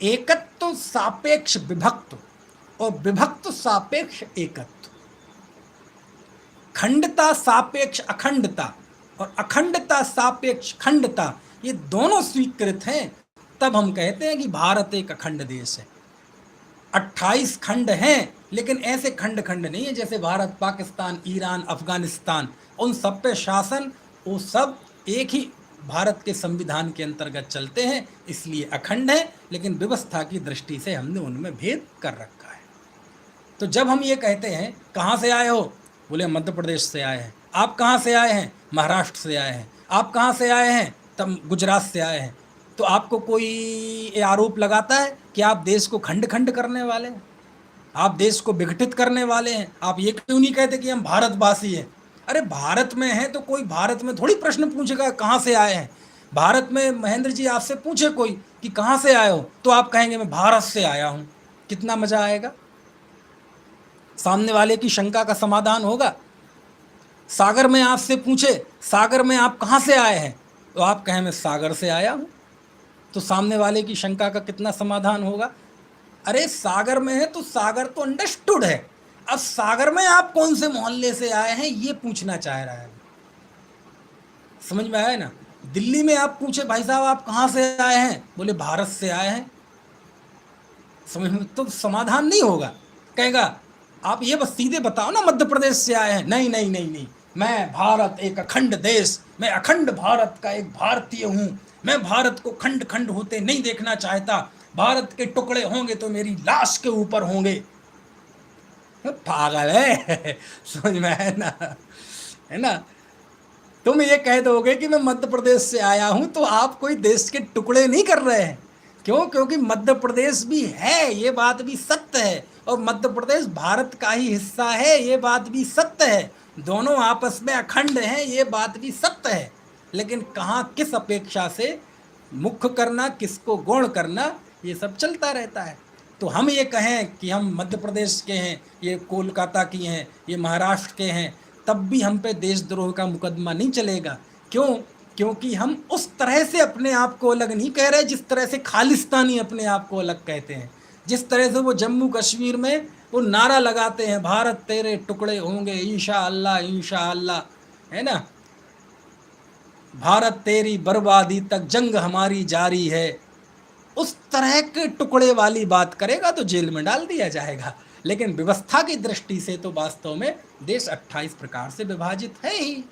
एकत्व सापेक्ष विभक्त और विभक्त सापेक्ष एकत्व, खंडता सापेक्ष अखंडता और अखंडता सापेक्ष खंडता, ये दोनों स्वीकृत हैं, तब हम कहते हैं कि भारत एक अखंड देश है। 28 खंड हैं, लेकिन ऐसे खंड खंड नहीं है जैसे भारत, पाकिस्तान, ईरान, अफगानिस्तान, उन सब पे शासन, वो सब एक ही भारत के संविधान के अंतर्गत चलते हैं, इसलिए अखंड है, लेकिन व्यवस्था की दृष्टि से हमने उनमें भेद कर रखा है। तो जब हम ये कहते हैं कहाँ से आए हो? बोले मध्य प्रदेश से आए हैं। आप कहाँ से आए हैं? महाराष्ट्र से आए हैं। आप कहाँ से आए हैं? तब गुजरात से आए हैं। तो आपको कोई आरोप लगाता है कि आप देश को खंड खंड करने वाले हैं, आप देश को विघटित करने वाले हैं? आप ये क्यों नहीं कहते कि हम भारतवासी हैं? अरे, भारत में हैं तो कोई भारत में थोड़ी प्रश्न पूछेगा कहाँ से आए हैं। भारत में महेंद्र जी आपसे पूछे कोई कि कहाँ से आए हो, तो आप कहेंगे मैं भारत से आया हूँ। कितना मजा आएगा, सामने वाले की शंका का समाधान होगा। सागर में आपसे पूछे सागर में आप कहाँ से आए हैं, तो आप कहें मैं सागर से आया हूँ, तो सामने वाले की शंका का कितना समाधान होगा। अरे, सागर में है तो सागर तो अंडरस्टूड है, अब सागर में आप कौन से मोहल्ले से आए हैं ये पूछना चाह रहा है। समझ में आया ना? दिल्ली में आप पूछे भाई साहब आप कहाँ से आए हैं, बोले भारत से आए हैं, समझ में, तो समाधान नहीं होगा। कहेगा आप ये बस सीधे बताओ ना मध्य प्रदेश से आए हैं। नहीं नहीं नहीं नहीं, मैं भारत एक अखंड देश, मैं अखंड भारत का एक भारतीय हूँ, मैं भारत को खंड खंड होते नहीं देखना चाहता, भारत के टुकड़े होंगे तो मेरी लाश के ऊपर होंगे। पागल है, समझ में है ना, है ना। तुम ये कह दोगे कि मैं मध्य प्रदेश से आया हूं तो आप कोई देश के टुकड़े नहीं कर रहे हैं। क्यों? क्योंकि मध्य प्रदेश भी है, ये बात भी सत्य है, और मध्य प्रदेश भारत का ही हिस्सा है, ये बात भी सत्य है। दोनों आपस में अखंड हैं, ये बात भी सत्य है। लेकिन कहाँ किस अपेक्षा से मुख्य करना, किसको गौण करना, ये सब चलता रहता है। तो हम ये कहें कि हम मध्य प्रदेश के हैं, ये कोलकाता की हैं, ये महाराष्ट्र के हैं, तब भी हम पे देशद्रोह का मुकदमा नहीं चलेगा। क्यों? क्योंकि हम उस तरह से अपने आप को अलग नहीं कह रहे जिस तरह से खालिस्तानी अपने आप को अलग कहते हैं। जिस तरह से वो जम्मू कश्मीर में वो नारा लगाते हैं, भारत तेरे टुकड़े होंगे इंशाअल्लाह इंशाअल्लाह, है ना, भारत तेरी बर्बादी तक जंग हमारी जारी है। उस तरह के टुकड़े वाली बात करेगा तो जेल में डाल दिया जाएगा। लेकिन व्यवस्था की दृष्टि से तो वास्तव में देश 28 प्रकार से विभाजित है ही।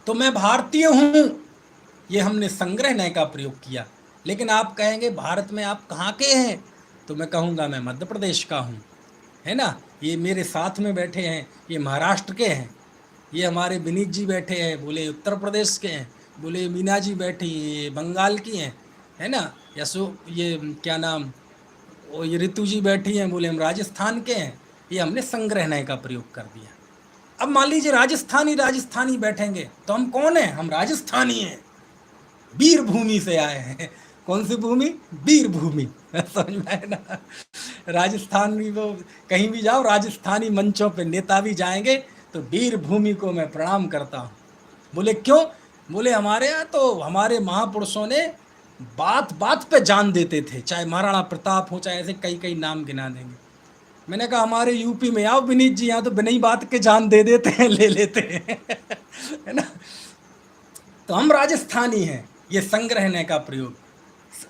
तो मैं भारतीय हूं, ये हमने संग्रह नय का प्रयोग किया। लेकिन आप कहेंगे भारत में आप कहाँ के हैं, तो मैं कहूँगा मैं मध्य प्रदेश का हूँ, है ना। ये मेरे साथ में बैठे हैं, ये महाराष्ट्र के हैं। ये हमारे विनीत जी बैठे हैं, बोले उत्तर प्रदेश के हैं। बोले मीना जी बैठी, ये बंगाल की हैं, है ना। ये क्या नाम, और ये ऋतु जी बैठी हैं, बोले हम राजस्थान के हैं। ये हमने संग्रह नय का प्रयोग कर दिया। अब मान लीजिए राजस्थानी बैठेंगे तो हम कौन हैं? हम राजस्थानी हैं, वीर भूमि से आए हैं। कौन सी भूमि? वीर भूमि। समझ में आए ना। राजस्थानी, वो कहीं भी जाओ राजस्थानी मंचों पे नेता भी जाएंगे तो वीर भूमि को मैं प्रणाम करता हूँ। बोले क्यों? बोले हमारे यहाँ तो हमारे महापुरुषों ने बात बात पे जान देते थे, चाहे महाराणा प्रताप हो, चाहे ऐसे कई कई नाम गिना देंगे। मैंने कहा हमारे यूपी में आओ विनीत जी, यहाँ तो बिना ही बात के जान दे देते हैं, ले लेते हैं। है ना। तो हम राजस्थानी हैं, ये संग्रहने का प्रयोग।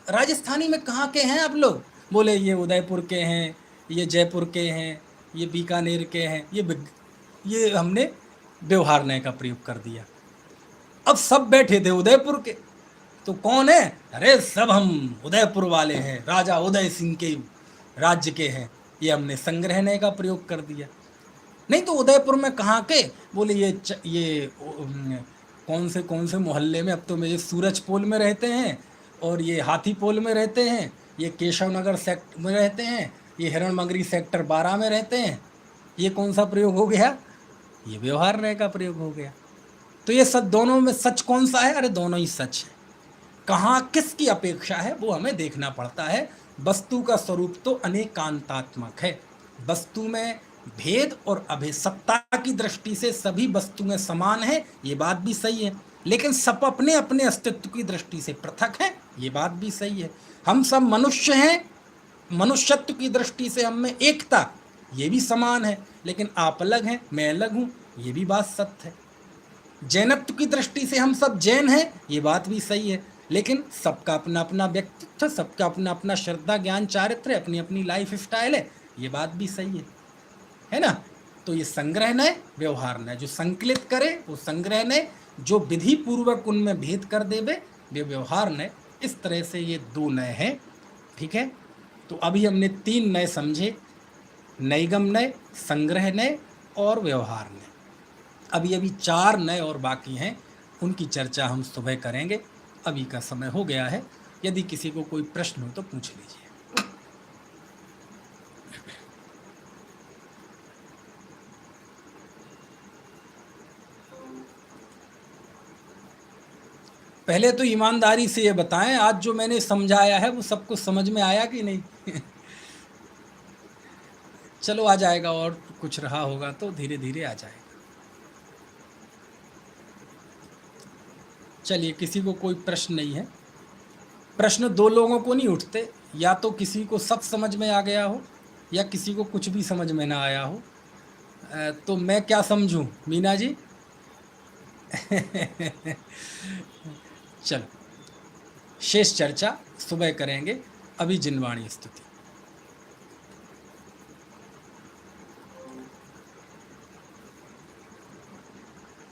राजस्थानी में कहाँ के हैं आप लोग? बोले ये उदयपुर के हैं, ये जयपुर के हैं, ये बीकानेर के हैं। ये हमने व्यवहार नय का प्रयोग कर दिया। अब सब बैठे थे उदयपुर के, तो कौन है? अरे सब हम उदयपुर वाले हैं, राजा उदय सिंह के राज्य के हैं। ये हमने संग्रह नय का प्रयोग कर दिया। नहीं तो उदयपुर में कहाँ के? बोले ये कौन से मोहल्ले में, अब तो ये सूरजपोल में रहते हैं, और ये हाथीपोल में रहते हैं, ये केशव नगर सेक्टर में रहते हैं, ये हिरणमंगरी सेक्टर 12 में रहते हैं। ये कौन सा प्रयोग हो गया? ये व्यवहार नय का प्रयोग हो गया। तो ये सब दोनों में सच कौन सा है? अरे दोनों ही सच है। कहाँ किसकी अपेक्षा है वो हमें देखना पड़ता है। वस्तु का स्वरूप तो अनेकांतात्मक है। वस्तु में भेद और अभेदता की दृष्टि से सभी वस्तुएं समान हैं, ये बात भी सही है। लेकिन सब अपने अपने अस्तित्व की दृष्टि से पृथक है, ये बात भी सही है। हम सब मनुष्य हैं, मनुष्यत्व की दृष्टि से हम में एकता, ये भी समान है। लेकिन आप अलग हैं, मैं अलग हूँ, ये भी बात सत्य है। जैनत्व की दृष्टि से हम सब जैन हैं, ये बात भी सही है। लेकिन सबका अपना अपना व्यक्तित्व, सबका अपना अपना श्रद्धा ज्ञान चारित्र, अपनी अपनी लाइफ स्टाइल है, ये बात भी सही है ना। तो ये संग्रह नय, व्यवहार नय, जो संकलित करे वो संग्रह नय, जो विधि पूर्वक उनमें भेद कर देवे वे व्यवहार नय। इस तरह से ये 2 नय हैं, ठीक है। तो अभी हमने 3 नय समझे, नैगम नय, संग्रह नय और व्यवहार नय। अभी 4 नय और बाकी हैं, उनकी चर्चा हम सुबह करेंगे। अभी का समय हो गया है। यदि किसी को कोई प्रश्न हो तो पूछ लीजिए। पहले तो ईमानदारी से ये बताएं, आज जो मैंने समझाया है वो सबको समझ में आया कि नहीं? चलो आ जाएगा, और कुछ रहा होगा तो धीरे धीरे आ जाएगा। चलिए, किसी को कोई प्रश्न नहीं है। प्रश्न 2 लोगों को नहीं उठते, या तो किसी को सब समझ में आ गया हो या किसी को कुछ भी समझ में ना आया हो। तो मैं क्या समझूं मीना जी? चलो, शेष चर्चा सुबह करेंगे। अभी जिनवाणी स्तुति।